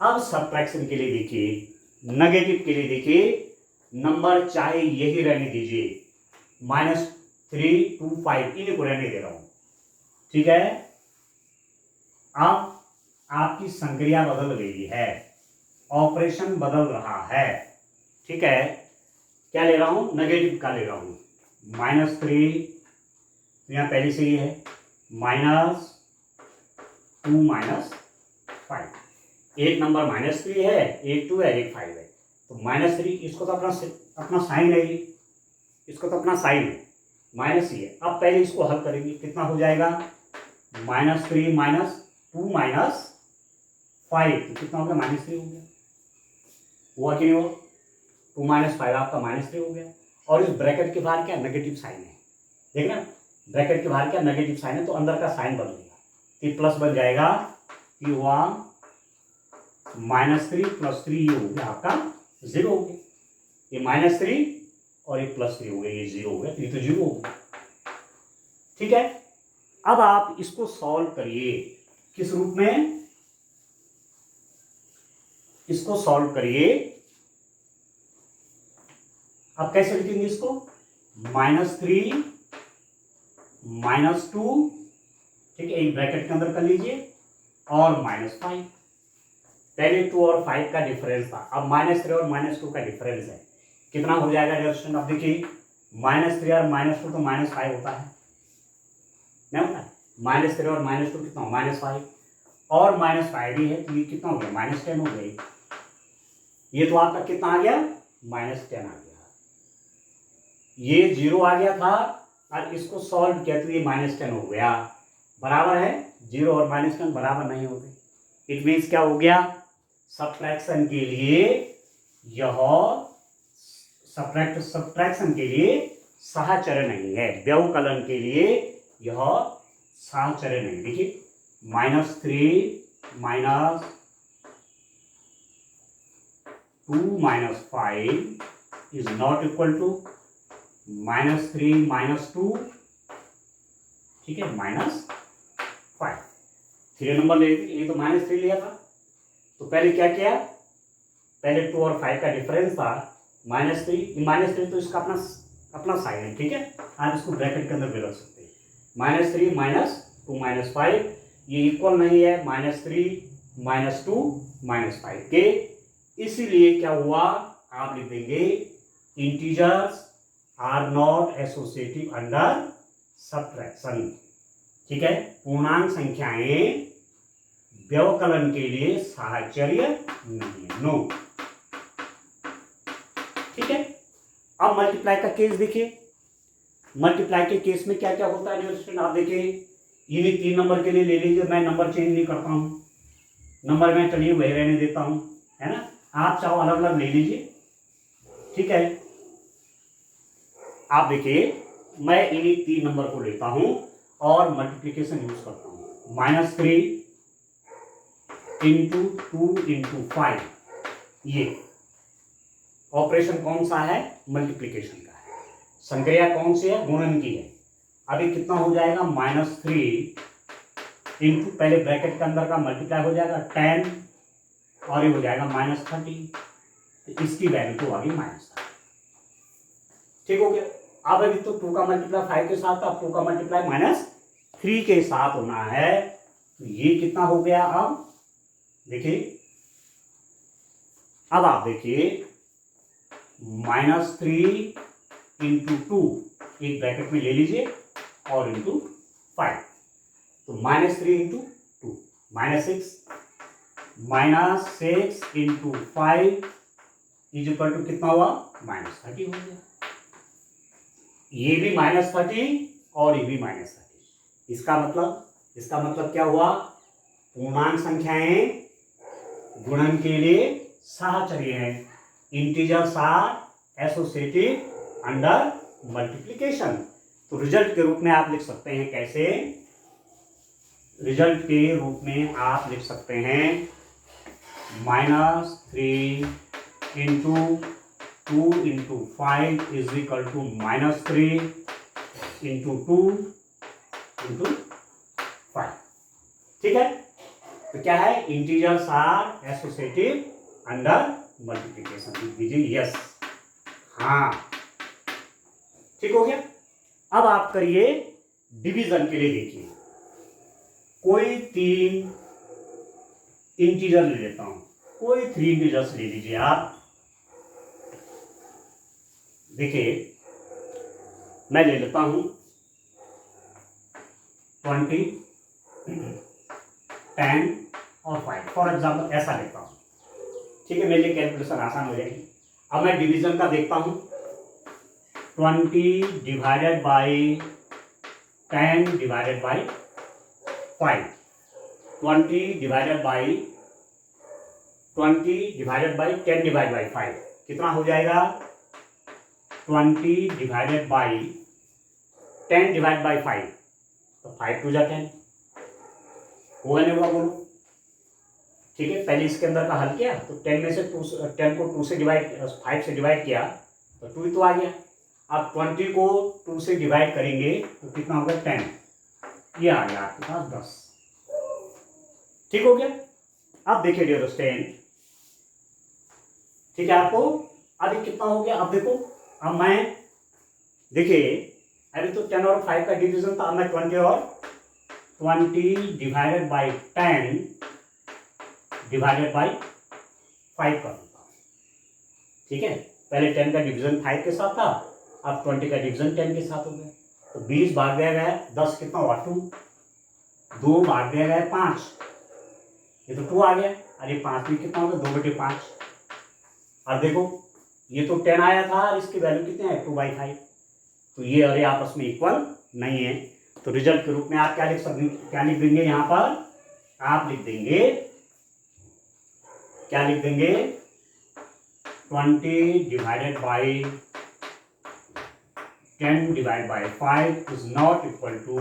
अब सब्ट्रैक्शन के लिए देखिए, नेगेटिव के लिए देखिए, नंबर चाहे यही रहने दीजिए, -3 2 5 इन्हीं को रहने दे रहा हूं, ठीक है। अब आपकी संक्रिया बदल गई है, ऑपरेशन बदल रहा है। ठीक है, क्या ले रहा हूं, नेगेटिव का ले रहा हूं। -3 यहाँ पहले से ही है, -2 -5। एक नंबर -3 है, एक 2 है, एक 5 है, तो -3 इसको तो अपना साइन है, इसको तो अपना साइन है, माइनस ही है। अब पहले इसको हल करेंगे, कितना हो जाएगा, -3 -2 -5, तो कितना हो गया, -3 हो गया, हुआ कि नहीं हुआ, 2 -5 आपका -3 हो गया। और इस ब्रैकेट के बाहर क्या नेगेटिव साइन है, देखना ब्रैकेट के बाहर क्या नेगेटिव साइन है, तो अंदर का साइन बदल गया, ये प्लस बन जाएगा, ये हुआ -3 + 3, ये हो गया आपका 0 हो गया, ये -3 और एक +3 हो गया, ये 0 हो गया, तो ये तो 0 हो गया। ठीक है, अब आप इसको सॉल्व करिए, किस रूप में, इसको सॉल्व करिए। अब कैसे लिखेंगे इसको, -3 -2, ठीक है, एक ब्रैकेट के अंदर कर लीजिए, और -5। पहले 2 और 5 का डिफरेंस था, अब -3 और -2 का डिफरेंस है, कितना हो जाएगा डिस्टेंस। अब देखिए -3 और -2 तो -5 होता है, नहीं होता है, -3 और -2 कितना हो, -5, और -5 भी है, तो ये कितना हो गया, -10 हो गया। ये तो आपका कितना आ गया, -10 आ गया, ये 0 आ गया था, और इसको सॉल्व किया तो ये -10 हो गया, बराबर है 0 और -10 बराबर नहीं होते। इट मीन्स क्या हो गया, सब्ट्रैक्शन के लिए यह सब्ट्रैक्शन के लिए साहचर्य नहीं है, व्यवकलन के लिए यह साहचर्य नहीं। देखिए -3 -2 -5 इज नॉट इक्वल टू -3 -2, ठीक है, -5। 3 नंबर ले, ये तो -3 लिया था, तो पहले क्या किया, पहले 2 और 5 का डिफरेंस था -3 तो इसका अपना साइन है, ठीक है, आप इसको ब्रैकेट के अंदर भी रख सकते हैं, -3 -2 -5, ये इक्वल नहीं है -3 -2 -5 के, इसीलिए क्या हुआ, आप लिख देंगे integers are not associative under subtraction. ठीक है, पूर्णांक संख्याएं व्यवकलन के लिए साहचर्य नहीं है, नो। ठीक है, अब मल्टीप्लाई का केस देखिए, मल्टीप्लाई के केस में क्या क्या होता है स्टूडेंट, आप देखिए, ये 3 नंबर के लिए ले लीजिए, मैं नंबर चेंज नहीं करता हूं, नंबर में चलिए वही रहने देता हूं, है ना, आप चाहो अलग अलग ले लीजिए। ठीक है, आप देखिए, मैं इन्हीं 3 नंबर को लेता हूं और मल्टीप्लीकेशन यूज करता हूं, -3 × 2 × 5, ये ऑपरेशन कौन सा है, मल्टीप्लीकेशन का है, संक्रिया कौन सी है, गुणन की है। अभी कितना हो जाएगा, -3 × पहले ब्रैकेट के अंदर का मल्टीप्लाई हो जाएगा 10, और ये हो जाएगा -30, तो इसकी वैल्यू तो आ गई -30। ठीक हो गया, अब अभी तो 2 का मल्टीप्लाई 5 के साथ, अब 2 का मल्टीप्लाई -3 के साथ होना है, तो ये कितना हो गया, अब देखिए, अब आप देखिए -3 × 2 एक ब्रैकेट में ले लीजिए, और × 5, तो -3 × 2 -6 × 5 इज इक्वल टू कितना हुआ, -30 हो गया, ये भी -30 और ये भी -30। इसका मतलब क्या हुआ, पूर्णांक संख्याएं गुणन के लिए साहचर्य है, integers are associative under multiplication. तो रिजल्ट के रूप में आप लिख सकते हैं, कैसे, रिजल्ट के रूप में आप लिख सकते हैं -3 × 2 × 5 इज इक्वल टू -3 × 2 × 5। ठीक है, तो क्या है, integers are associative under multiplication, लिख दीजिए यस, हाँ, ठीक हो गया। अब आप करिए डिवीजन के लिए, देखिए कोई 3 इंटीजर ले लेता हूं, कोई 3 इंटीजर्स ले लीजिए आप। देखिए मैं ले लेता हूं 20, 10 और 5 फॉर एग्जाम्पल, ऐसा लेता हूं। ठीक है, मेरे लिए कैलकुलेशन आसान हो जाएगी। अब मैं डिवीजन का देखता हूं, 20 divided by 10 divided by 5, 20 divided by 10 divide by 5 कितना हो जाएगा? 20 डिवाइडेड बाई 10 डिवाइड बाई 5, तो 5 टू जा 10 होगा नहीं होगा बोलो? ठीक है, पहले इसके अंदर का हल किया तो 10 में से 10 को 2 से डिवाइड 5 से डिवाइड किया तो 2 ही तो आ गया। अब 20 को 2 से डिवाइड करेंगे तो कितना होगा? 10, ये आ गया आपके पास 10। ठीक हो गया? अब देखिए डियर स्टूडेंट, ठीक है आपको अभी कितना हो गया? अब देखो, अब मैं देखिए अभी तो 10 और 5 का डिवीजन था, अब मैं 20 डिवाइडेड बाई 10 डिवाइडेड बाई 5 कर देता हूं। ठीक है, पहले 10 का डिवीजन 5 के साथ था, अब 20 का डिवीजन 10 के साथ हो गया। तो 20 भाग दिया गया 10 कितना हुआ? 2 भाग दिया गया 5, ये तो 2 आ गया। अरे 5 में कितना होगा? 2/5। अब देखो ये तो 10 आया था और इसकी वैल्यू कितनी है? 2/5। तो ये अरे आपस में इक्वल नहीं है। तो रिजल्ट के रूप में आप क्या लिख सकते, क्या लिख देंगे? यहां पर आप लिख देंगे, क्या लिख देंगे? 20 divided by 10 divide by 5 is not equal to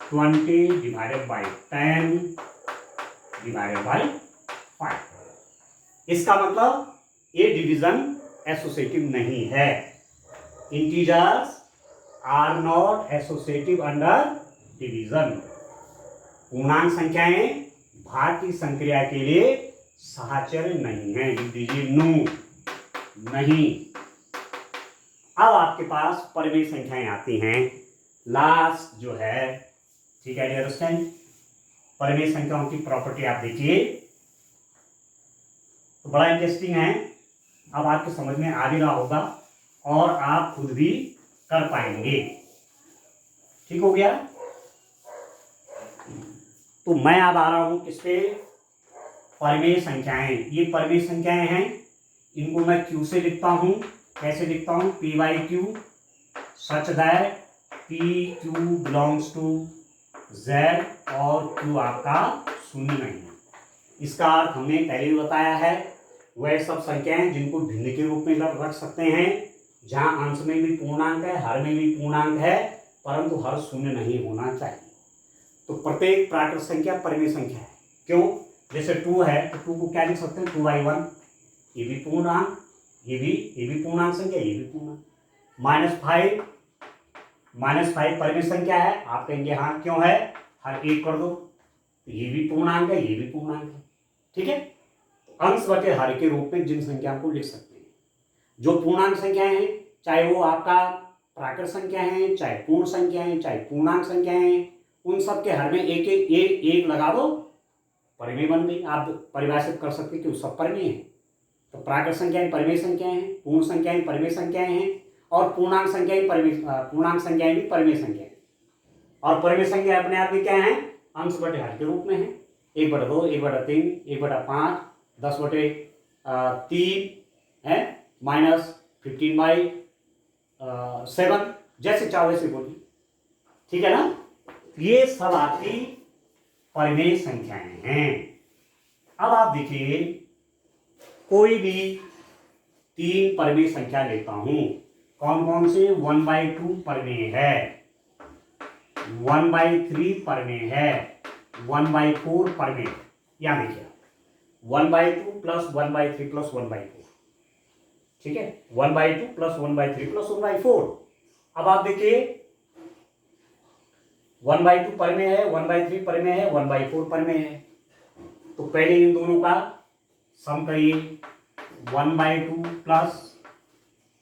20 divided by 10 divided by 5। इसका मतलब ये डिवीजन एसोसिएटिव नहीं है। Integers are not associative under division. पूर्णांक संख्याएं भाग की संक्रिया के लिए साहचर्य नहीं है। लिख दीजिए नो, नहीं। अब आपके पास परिमेय संख्याएं आती हैं, लास्ट जो है। ठीक है डियर स्टूडेंट, परिमेय संख्याओं की प्रॉपर्टी आप देखिए तो बड़ा इंटरेस्टिंग है। अब आपके समझ में आ भी रहा होगा और आप खुद भी कर पाएंगे। ठीक हो गया? तो मैं अब आ रहा हूं किस पे? परिमेय संख्याएं। ये परिमेय संख्याएं हैं, इनको मैं क्यू से लिखता हूं। कैसे लिखता हूं? P/Q such that PQ belongs to Z और Q आपका शून्य नहीं है। इसका अर्थ हमने पहले भी बताया है, वह सब संख्याएं जिनको भिन्न के रूप में रख सकते हैं, जहां अंश में भी पूर्णांक है, हर में भी पूर्णांक है, परंतु हर शून्य नहीं होना चाहिए। तो प्रत्येक प्राकृत संख्या परिमेय संख्या है। क्यों? जैसे 2 है तो 2 को क्या लिख सकते हैं? 2/1, ये भी पूर्णांक, ये भी पूर्णांक संख्या, ये भी पूर्णांक। -5 परिमेय संख्या है। आप कहेंगे हाँ क्यों है? हर एक कर दो, ये भी पूर्णांक है, ये भी पूर्णांक है। ठीक है, अंश बटे हर के रूप में जिन संख्या को लिख सकते हैं, जो पूर्णांक संख्याएं हैं, चाहे वो आपका प्राकृत संख्या है, चाहे पूर्ण संख्या है, चाहे पूर्णांक संख्या है, उन सब के हर में एक लगा दो, परिमेय बन गई। आप परिभाषित कर सकते कि वो सब परिमेय है। तो प्राकृत संख्याएं परिमेय संख्याएं हैं, पूर्ण संख्याएं परिमेय संख्याएं हैं, और पूर्णांक संख्याएं भी परिमेय संख्याएं। और परिमेय संख्या अपने आप में क्या है? अंश बटे हर के रूप में है। 1/2, 1/3, 1/5, 10/3 है, -15/7, जैसे चाहो वैसे बोलिए। ठीक है ना? ये सब आपकी परिमेय संख्याएं हैं। अब आप देखिए, कोई भी 3 परिमेय संख्या लेता हूं। कौन कौन से? 1/2 परिमेय है, 1/3 परिमेय है, 1/4 परिमेय। यहां देखिए 1/2 प्लस 1/3 प्लस 1/4। ठीक है, 1/2 प्लस 1/3 प्लस 1/4। अब आप देखिए 1/2 परिमेय है, 1/3 परिमेय है, 1/4 परिमेय है। तो पहले इन दोनों का सम करिए। 1/2 प्लस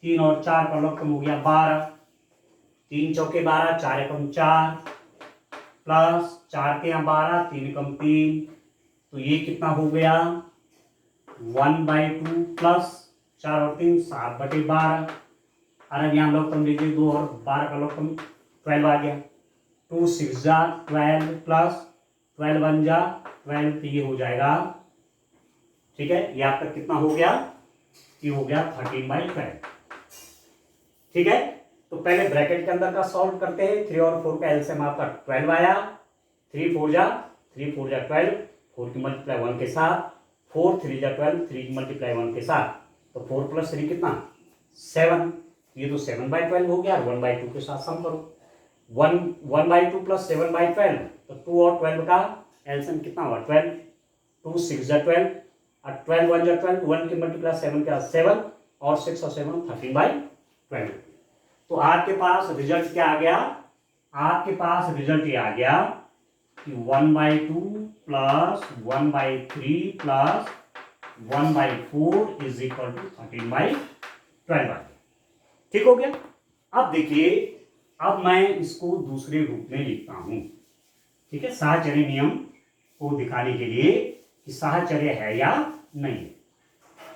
3 और 4 का लॉग कम हो गया 12, 3 चौके 12, 4 एकम 4, प्लस 4 के यहाँ 12, 3 एकम 3, तो ये कितना हो गया 1/2 प्लस 4 और 3 7/12। और अब यहाँ लॉग टर्म लीजिए 2 और 12 का लॉग टर्म 12 आ गया। 2 6 जा 12 प्लस 12 1 जा 12, तो ये हो जाएगा, ठीक है, ये आपका कितना हो गया, ये हो गया 13/12। ठीक है, तो पहले ब्रैकेट के अंदर का सॉल्व करते हैं। 3 और 4 का एलसीएम आपका 12 आया। 3 4 जा 12, 4 की मल्टीप्लाई 1 के साथ, 4 3 जा 12, 3 की मल्टीप्लाई 1 के साथ, तो 4 प्लस 3 कितना 7। ये तो 7/12 हो गया। 1/2 के साथ सम करो, 1/2 प्लस 7/12, तो 2 और 12 का एलसीएम कितना हुआ 12। 2 6 जा 12 और 12 1 जा 12, 1 की मल्टीप्लाई 7 का 7 और 6 और 7 13/12। तो आपके पास रिजल्ट क्या आ गया, आपके पास रिजल्ट ये आ गया कि 1/2 plus 1/3 plus 1/4 is equal to 13/12। ठीक हो गया। अब देखिए, अब मैं इसको दूसरे रूप में लिखता हूं, ठीक है, साहचर्य नियम को दिखाने के लिए कि साहचर्य है या नहीं।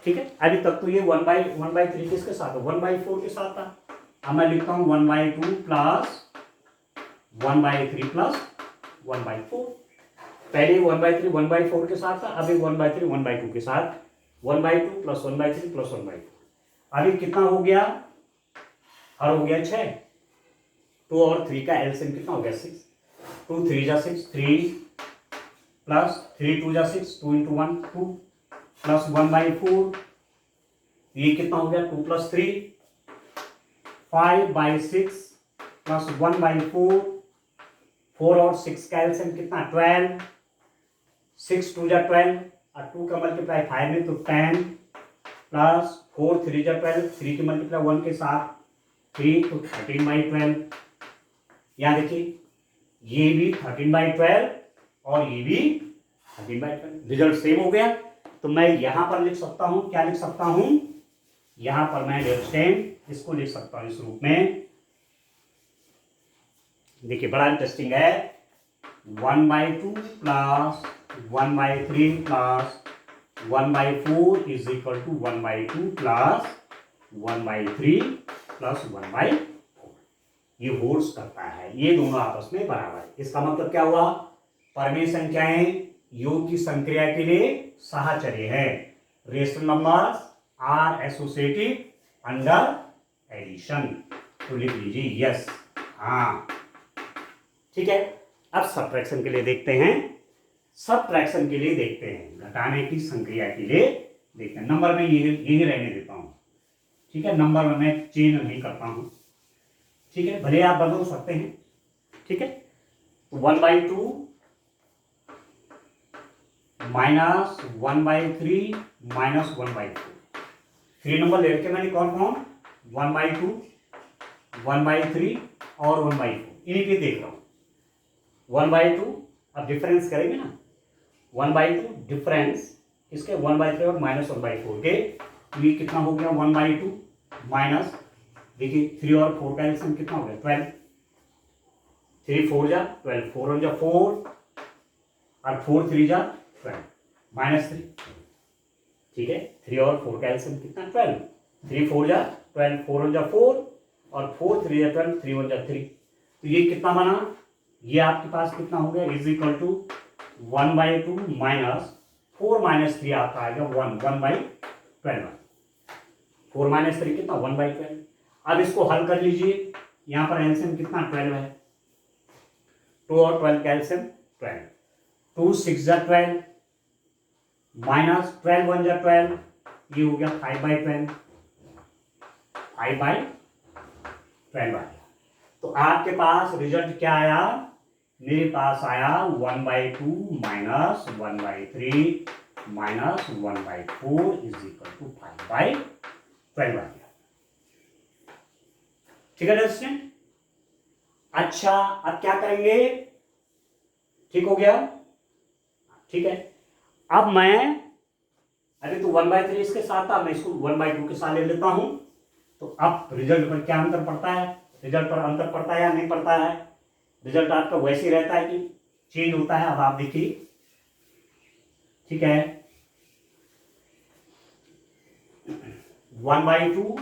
ठीक है, अभी तक तो ये 1/3 किसके साथ है, 1/4 के साथ था। अब मैं लिखता हूं 1/2 प्लस 1/3 प्लस 1/4। पहले 1/3 1/4 के साथ था, अभी 1/3 1/2 के साथ, 1/2 प्लस 1/3 प्लस 1/4। अभी कितना हो गया, हर हो गया 6। 2 और 3 का एलसीएम कितना हो गया 6। 2 3 जा 6, 3 प्लस 3 2 जा 6, 2 इंटू 1 2 प्लस 1/4, ये कितना हो गया 2 प्लस 3 5/6 प्लस 1/4, 4 और 6 का एलसीएम कितना 12, 6 2 जा 12 और 2 का मल्टीप्लाई 5 में तो 10 प्लस 4 3 जा 12, 3 की मल्टीप्लाई 1 के साथ 3 तो 13/12। यहाँ देखिए ये भी 13/12 और ये भी 13/12, रिजल्ट सेम हो गया। तो मैं यहां पर लिख सकता हूं, क्या लिख सकता हूं, यहां पर मैं लेफ्ट इसको लिख सकता हूं इस रूप में। देखिए बड़ा इंटरेस्टिंग है, 1/2 plus 1/3 plus 1/4 is equal to 1/2 plus 1/3 plus 1/4। ये होल्स करता है, ये दोनों आपस में बराबर है। इसका मतलब क्या हुआ, परमेय संख्याएं योग की संक्रिया के लिए साहचर्य है। Rational numbers are associative under addition. तो लिख लीजिए यस, हाँ ठीक है। अब सबट्रैक्शन के लिए देखते हैं, सबट्रैक्शन के लिए देखते हैं, घटाने की संक्रिया के लिए देखते हैं। नंबर में यही रहने देता हूं, ठीक है, नंबर में मैं चेंज नहीं करता हूं, ठीक है, भले आप बदल सकते हैं, ठीक है। 1/2 माइनस 1/3 माइनस 1/4, 3 नंबर ले रखे मैंने, कौन कौन, 1/2 1/3 और 1/4, इन्हीं पे देख रहा हूं। 1/2 अब डिफरेंस करेंगे ना, 1/2 डिफरेंस इसके 1/3 और माइनस 1/4 के, ये कितना हो गया 1/2 माइनस, देखिए 3 और 4 का एलसीएम कितना हो गया 12, 3 4 जा 12, 4 1 जा 4 और 4 3 जा 12 माइनस 3, ठीक है। 3 और 4 का एलसीएम कितना 12, 3 4 जा 12, 4 1 जा 4 और 4 3 जा 12, 3 1 जा 3, तो ये कितना बना, ये आपके पास कितना हो गया is equal to 1/2 minus 4 minus 3 आपका आएगा 1/12, 4 माइनस 3 कितना 1/12। अब इसको हल कर लीजिए, यहां पर एलसीएम कितना 12 है, 2 और 12 का एलसीएम 12, 2 6 जा 12 माइनस 12 1 जा 12, ये हो गया 5/12, 5/12 आ गया। तो आपके पास रिजल्ट क्या आया, मेरे पास आया 1/2 minus 1/3 minus 1/4 is equal to 5/12 आ गया, ठीक है दोस्तों। अच्छा अब क्या करेंगे, ठीक हो गया, ठीक है। अब मैं अभी तो 1/3 इसके साथ था, मैं इसको 1/2 के साथ ले लेता हूं। तो अब रिजल्ट पर क्या अंतर पड़ता है, रिजल्ट पर अंतर पड़ता है या नहीं पड़ता है, रिजल्ट आपका वैसे ही रहता है कि चेंज होता है। अब आप देखिए ठीक है, 1/2,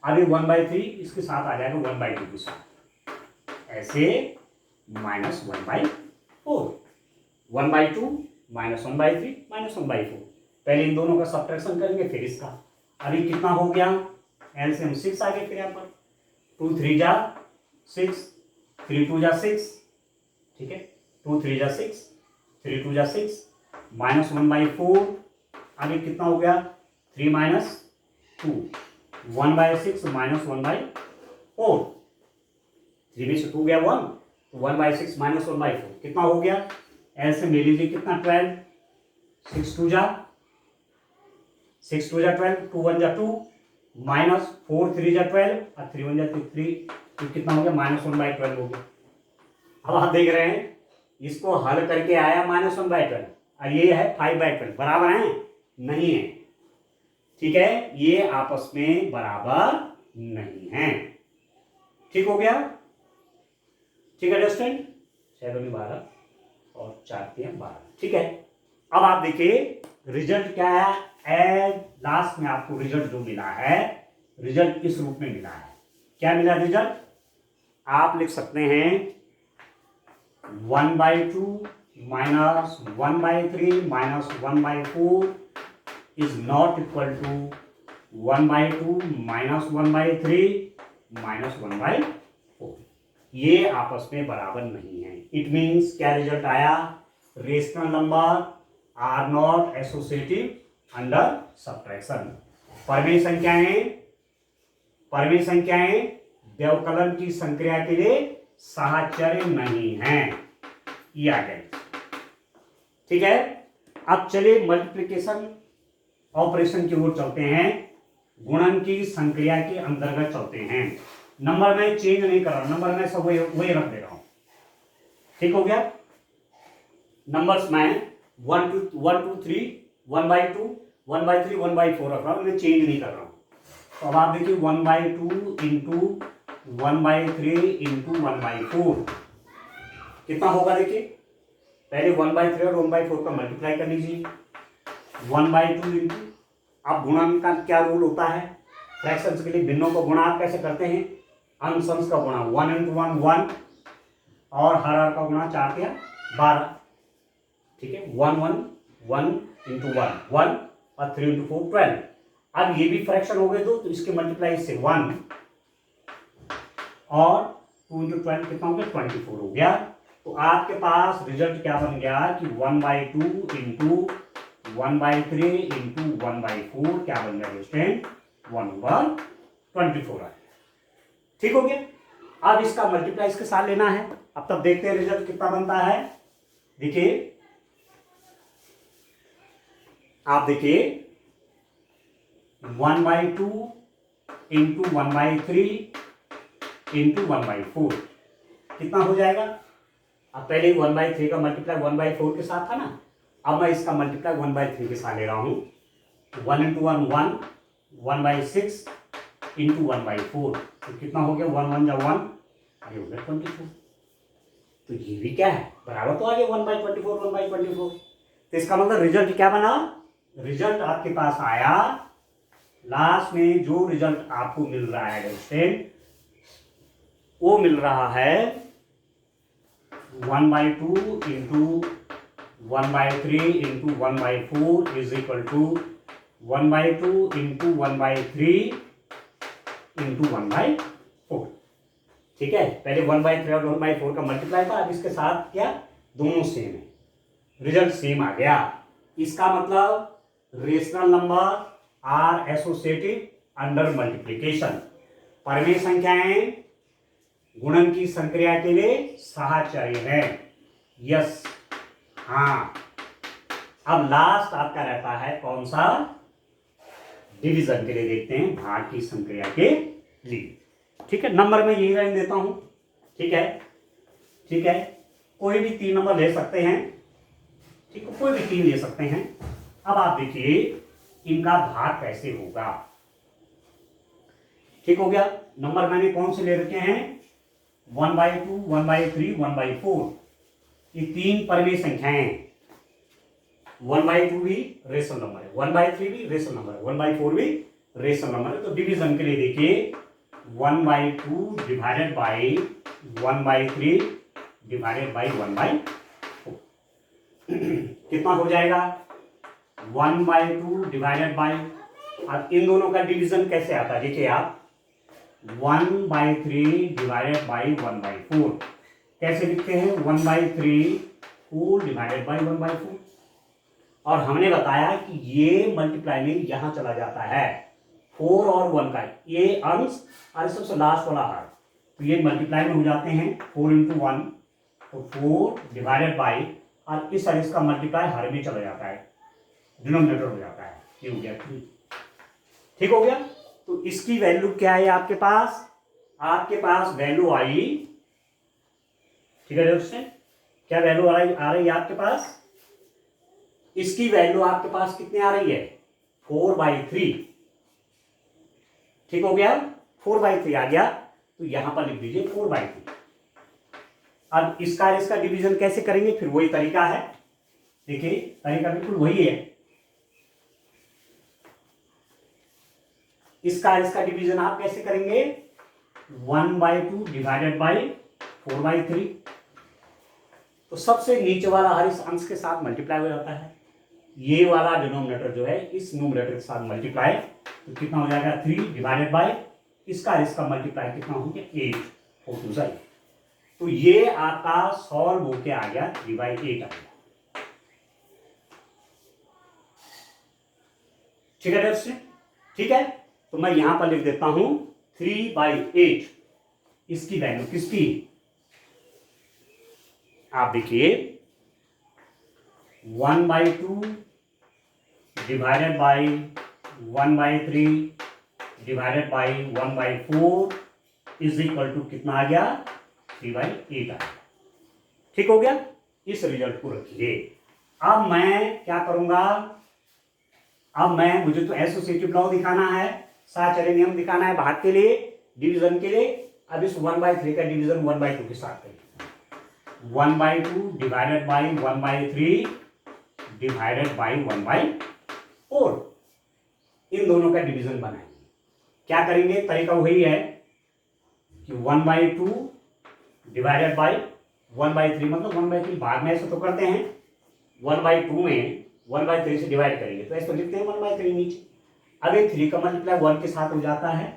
अभी 1/3 इसके साथ आ जाएगा 1/2 के साथ, ऐसे -1/4, 1/2 -1/3 -1/4। पहले इन दोनों का सब्ट्रैक्शन करेंगे फिर इसका। अभी कितना हो गया, एलसीएम 6 आ गया, फिर यहाँ पर 2 3 जा 6, 3 2 जा 6, ठीक है, 2 3 जा 6, 3 2 जा 6, -1/4, आगे कितना हो गया, 3 -2, 1/6 -1/4, 3 में से 2 गया 1, तो 1/6 -1/4 कितना हो गया, एलसीएम ले लीजिए, कितना 12, 6 2 जा 12, 2 1 जा 2, -4 3 जा 12 और 3 1 जा 3, तो कितना हो गया, -1/12 हो गया। अब आप देख रहे हैं इसको हल करके आया -1/12 और ये है 5/12, बराबर है, नहीं है, ठीक है, ये आपस में बराबर नहीं है, ठीक हो गया, ठीक है दोस्तों, 7 12 और 4 3 12, ठीक है। अब आप देखिए रिजल्ट क्या है, लास्ट में आपको रिजल्ट जो मिला है, रिजल्ट किस रूप में मिला है, क्या मिला रिजल्ट, आप लिख सकते हैं 1/2 -1/3 -1/4 is not equal to 1/2 -1/3 -1/4, ये आपस में बराबर नहीं है। इट मीन्स क्या रिजल्ट आया, rational number are not associative under subtraction. परमेय संख्याएं व्यवकलन की संक्रिया के लिए साहचर्य नहीं है, ये आ गए, ठीक है। अब चलिए मल्टीप्लिकेशन ऑपरेशन की ओर चलते हैं, गुणन की संक्रिया के अंतर्गत चलते हैं। नंबर में चेंज नहीं कर रहा, नंबर में सब वही रख दे रहा हूं, ठीक हो गया। नंबर्स में 1 2 3 1/2 1/3 1/4 रख रहा हूं, मैं चेंज नहीं कर रहा हूं। तो अब आप देखिए 1/2 इंटू 1/3 इंटू 1/4 कितना होगा, देखिए पहले 1/3 और 1/4 का मल्टीप्लाई कर लीजिए, 1/2 इंटू, अब गुणन का क्या रूल होता है, फ्रैक्शंस के लिए भिन्नों को गुणा आप कैसे करते हैं, अंश अंश का गुणा 1 इंटू 1 1 और हर का गुणा 4 के 12, ठीक है, 1 1 1 इंटू 1 1 और 3 इंटू 4 12। अब ये भी फ्रैक्शन हो गए दो, तो इसके मल्टीप्लाई से 1 और 2 इंटू 12 कितना हो गया, 24 हो गया। तो आपके पास रिजल्ट क्या बन गया कि 1/2 इंटू 1/3 इंटू 1/4 क्या बन गया स्टूडेंट, 1/24 है, ठीक हो गया। अब इसका मल्टीप्लाई इसके साथ लेना है, अब तब देखते हैं रिजल्ट कितना बनता है। देखिए आप देखिए 1/2 इंटू 1/3 इंटू 1/4 कितना हो जाएगा, अब पहले 1/3 का मल्टीप्लाई 1/4 के साथ था ना, अब मैं इसका मल्टीप्लाई 1/3 के साथ ले रहा हूं, 1 इंटू 1 1 1/6 इंटू 1/4, तो कितना हो गया, 1 1 जा 1, अरे हो गया 24। तो ये भी क्या है, बराबर तो आ गया 1/24 1/24। तो इसका मतलब रिजल्ट क्या बना, रिजल्ट आपके पास आया, लास्ट में जो रिजल्ट आपको मिल रहा है स्टूडेंट, वो मिल रहा है 1/2 into 1/3 into 1/4 is equal to 1/2 into 1/3 into 1/4, ठीक है। पहले 1/3 और 1/4 का मल्टीप्लाई था, अब इसके साथ क्या, दोनों सेम है, रिजल्ट सेम आ गया। इसका मतलब rational number are associative under multiplication, परमेय संख्याएं गुणन की संक्रिया के लिए साहचर्य है, यस, हाँ। अब लास्ट आपका रहता है कौन सा, डिवीजन के लिए देखते हैं, भाग की संक्रिया के लिए, ठीक है। नंबर में यही लाइन देता हूं, ठीक है, ठीक है, कोई भी 3 नंबर ले सकते हैं, ठीक है, कोई भी 3 ले सकते हैं। अब आप देखिए इनका भाग कैसे होगा, ठीक हो गया। नंबर मैंने कौन से ले रखे हैं, 1/2 1/3 1/4, ये 3 परमेय संख्याएं, 1/2 भी रेशनल नंबर है, 1/3 भी रेशनल नंबर है, 1/4 भी रेशनल नंबर है। तो डिवीजन के लिए देखिए 1/2 डिवाइडेड बाई 1/3 डिवाइडेड बाई 1/4 कितना हो जाएगा 1/2 डिवाइडेड बाई, अब इन दोनों का डिवीजन कैसे आता है देखिए आप 1/3 डिवाइडेड बाई 1/4 कैसे लिखते हैं 1/3 होल डिवाइडेड बाई 1/4। और हमने बताया कि ये मल्टीप्लाई में यहां चला जाता है 4 और 1 का ये अंश और सबसे लास्ट वाला हार, तो ये मल्टीप्लाई में हो जाते हैं 4 × 1 तो 4 डिवाइडेड बाई और इस और इसका मल्टीप्लाई हर में चला जाता है, डिनोमिनेटर हो जाता है, ये हो गया 3। ठीक हो गया। तो इसकी वैल्यू क्या है आपके पास वैल्यू आई, ठीक है दोस्तों, क्या वैल्यू आ रही है आपके पास, इसकी वैल्यू आपके पास कितनी आ रही है 4/3। ठीक हो गया 4/3 आ गया, तो यहां पर लिख दीजिए 4/3। अब इसका डिवीजन कैसे करेंगे, फिर वही तरीका है, देखिए तरीका बिल्कुल वही है। इसका डिवीजन आप कैसे करेंगे 1/2 डिवाइडेड बाई 4/3, तो सबसे नीचे वाला हर इस अंश के साथ मल्टीप्लाई हो जाता है, ये वाला डिनोमिनेटर जो है इस न्यूमरेटर के साथ मल्टीप्लाई, तो कितना हो जाएगा 3 डिवाइडेड बाई इसका मल्टीप्लाई कितना हो गया 8 4 2 8। तो ये आपका सॉल्व होके आ गया 3/8 आ गया। ठीक है दोस्तों, ठीक है, तो मैं यहां पर लिख देता हूं 3/8 इसकी वैल्यू किसकी, आप देखिए 1/2 divided by 1/3 divided by 1/4 is equal to कितना आ गया 3/8 आ गया। ठीक हो गया, इस रिजल्ट को रखिए। अब मैं क्या करूंगा, मुझे तो एसोसिएटिव लॉ दिखाना है, साहचर्य नियम दिखाना है भाग के लिए, डिवीजन के लिए। अब इस 1/3 का डिवीजन 1/2 के साथ करेंगे, 1/2 डिवाइडेड बाई 1/3 डिवाइडेड बाई 1/4, इन दोनों का डिवीजन बनाएंगे। क्या करेंगे, तरीका वही है कि 1/2 डिवाइडेड बाई 1/3, मतलब 1/3 भाग में ऐसे तो करते हैं, 1/2 में 1/3 से डिवाइड करेंगे तो ऐसे तो लिखते हैं 1/3 नीचे। अब ये 3 का मल्टीप्लाई 1 के साथ हो जाता है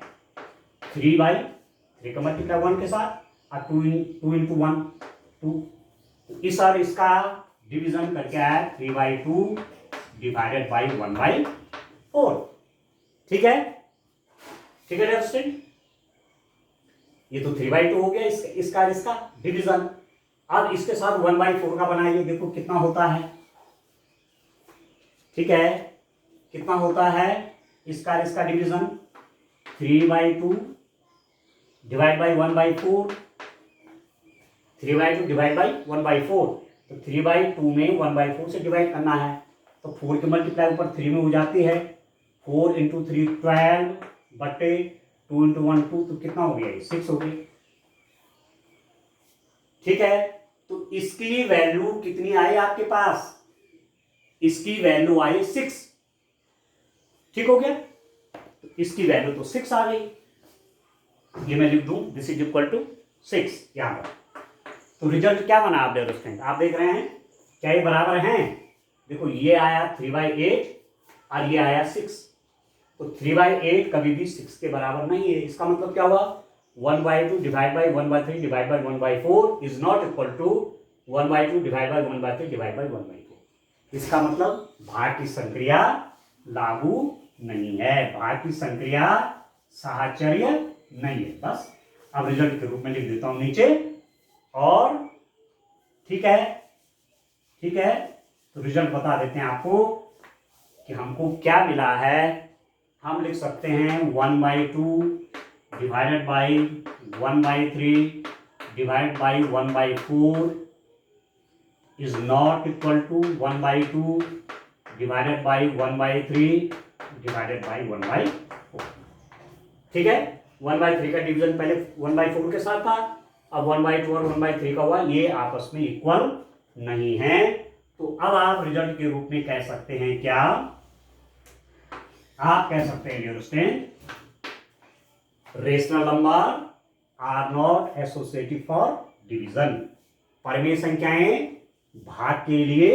3/3 का मल्टीप्लाई 1 के साथ और 2 × 1 2, इस और इसका डिवीजन करके आया 3/2 डिवाइडेड बाई 1/4। ठीक है, ठीक है दोस्तों, ये तो 3/2 हो गया इसका डिवीजन। अब इसके साथ 1/4 का बनाइए, देखो कितना होता है, ठीक है, कितना होता है इसका division 3/2 divide by 1/4, 3/2 divide by 1/4, तो 3/2 में 1/4 से डिवाइड करना है, तो 4 की मल्टीप्लाई ऊपर 3 में हो जाती है, 4 × 3 12 बटे 2 × 1 2, तो कितना हो गया 6 हो गई। ठीक है, तो इसकी वैल्यू कितनी आई आपके पास, इसकी वैल्यू आई 6। ठीक हो गया, तो इसकी वैल्यू तो 6 आ गई, ये मैं लिख दूं दिस इज इक्वल टू 6 यहां पर। तो रिजल्ट क्या बना आप आप देख रहे हैं क्या ये बराबर हैं, देखो ये आया 3/8 और ये आया 6, तो 3/8 कभी भी 6 के बराबर नहीं है। इसका मतलब क्या हुआ 1/2 divide by 1/3 divide by 1/4 is not equal to 1/2 divide by 1/3 divide by 1/4। इसका मतलब भाग की संक्रिया लागू नहीं है, भाग की संक्रिया साहचर्य नहीं है। बस अब रिजल्ट के रूप में लिख देता हूं नीचे, और ठीक है, ठीक है, तो रिजल्ट बता देते हैं आपको कि हमको क्या मिला है। हम लिख सकते हैं 1/2 divided by 1/3 divide by 1/4 is not equal to 1/2 divided by 1/3 divided by 1/4। ठीक है, 1/3 का डिवीजन पहले 1/4 के साथ था, अब 1/2 और 1/3 का हुआ, ये आपस में इक्वल नहीं है, तो अब आप रिजल्ट के रूप में कह सकते हैं क्या, आप कह सकते हैं dear student, rational number are not associative for division. परिमेय संख्याएं भाग के लिए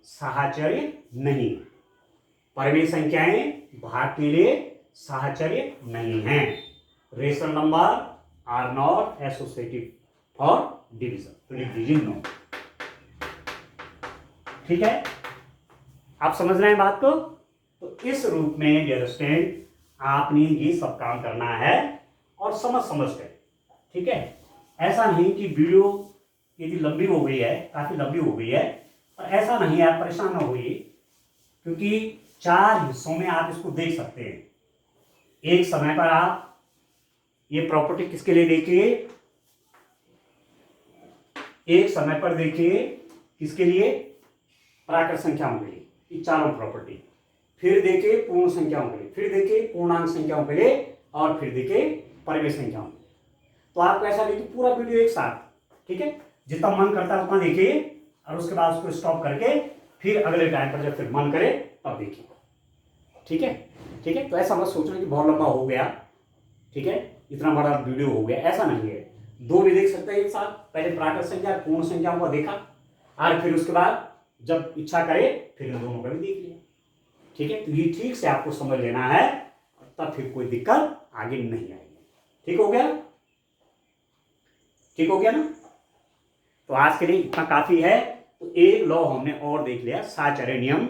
साहचर्य नहीं, परिमेय संख्याएं भाग के लिए साहचर्य नहीं है। Rational number are not associative for division, तो लिख दीजिए नो। ठीक है, आप समझ रहे हैं बात को। तो इस रूप में डियर स्टूडेंट आपने ये सब काम करना है और समझ समझ कर, ठीक है। ऐसा नहीं कि वीडियो यदि लंबी हो गई है, काफी लंबी हो गई है, और ऐसा नहीं है, आप परेशान ना होइए, क्योंकि 4 हिस्सों में आप इसको देख सकते हैं। एक समय पर आप ये प्रॉपर्टी किसके लिए देखिए, एक समय पर देखिए किसके लिए, प्राकृत संख्याओं के लिए, ये चारों प्रॉपर्टी। फिर देखिए पूर्ण संख्याओं के लिए, फिर देखिए पूर्णांक संख्याओं के लिए, और फिर देखिए परिमेय संख्याओं के लिए। तो आपको ऐसा देखिए पूरा वीडियो एक साथ, ठीक है, जितना मन करता है उतना देखिए, और उसके बाद उसको स्टॉप करके फिर अगले टाइम पर जब फिर मन करे तब देखिए। ठीक है, ठीक है। तो ऐसा मत सोचना कि बहुत लंबा हो गया, ठीक है, इतना बड़ा वीडियो हो गया, ऐसा नहीं है। 2 भी देख सकते हैं एक साथ, पहले प्राकृत संख्या पूर्ण संख्याओं को देखा, और फिर उसके बाद जब इच्छा करे फिर इन दोनों का भी देख लिया। ठीक है, तो ये ठीक से आपको समझ लेना है, तब फिर कोई दिक्कत आगे नहीं आएगी। ठीक हो गया, ठीक हो गया ना। तो आज के लिए इतना काफी है। तो एक लॉ हमने और देख लिया, साहचर्य नियम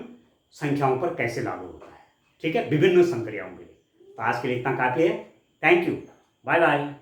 संख्याओं पर कैसे लागू होता है, ठीक है, विभिन्न संक्रियाओं के लिए। तो आज के लिए इतना काफी है। Thank you, bye bye.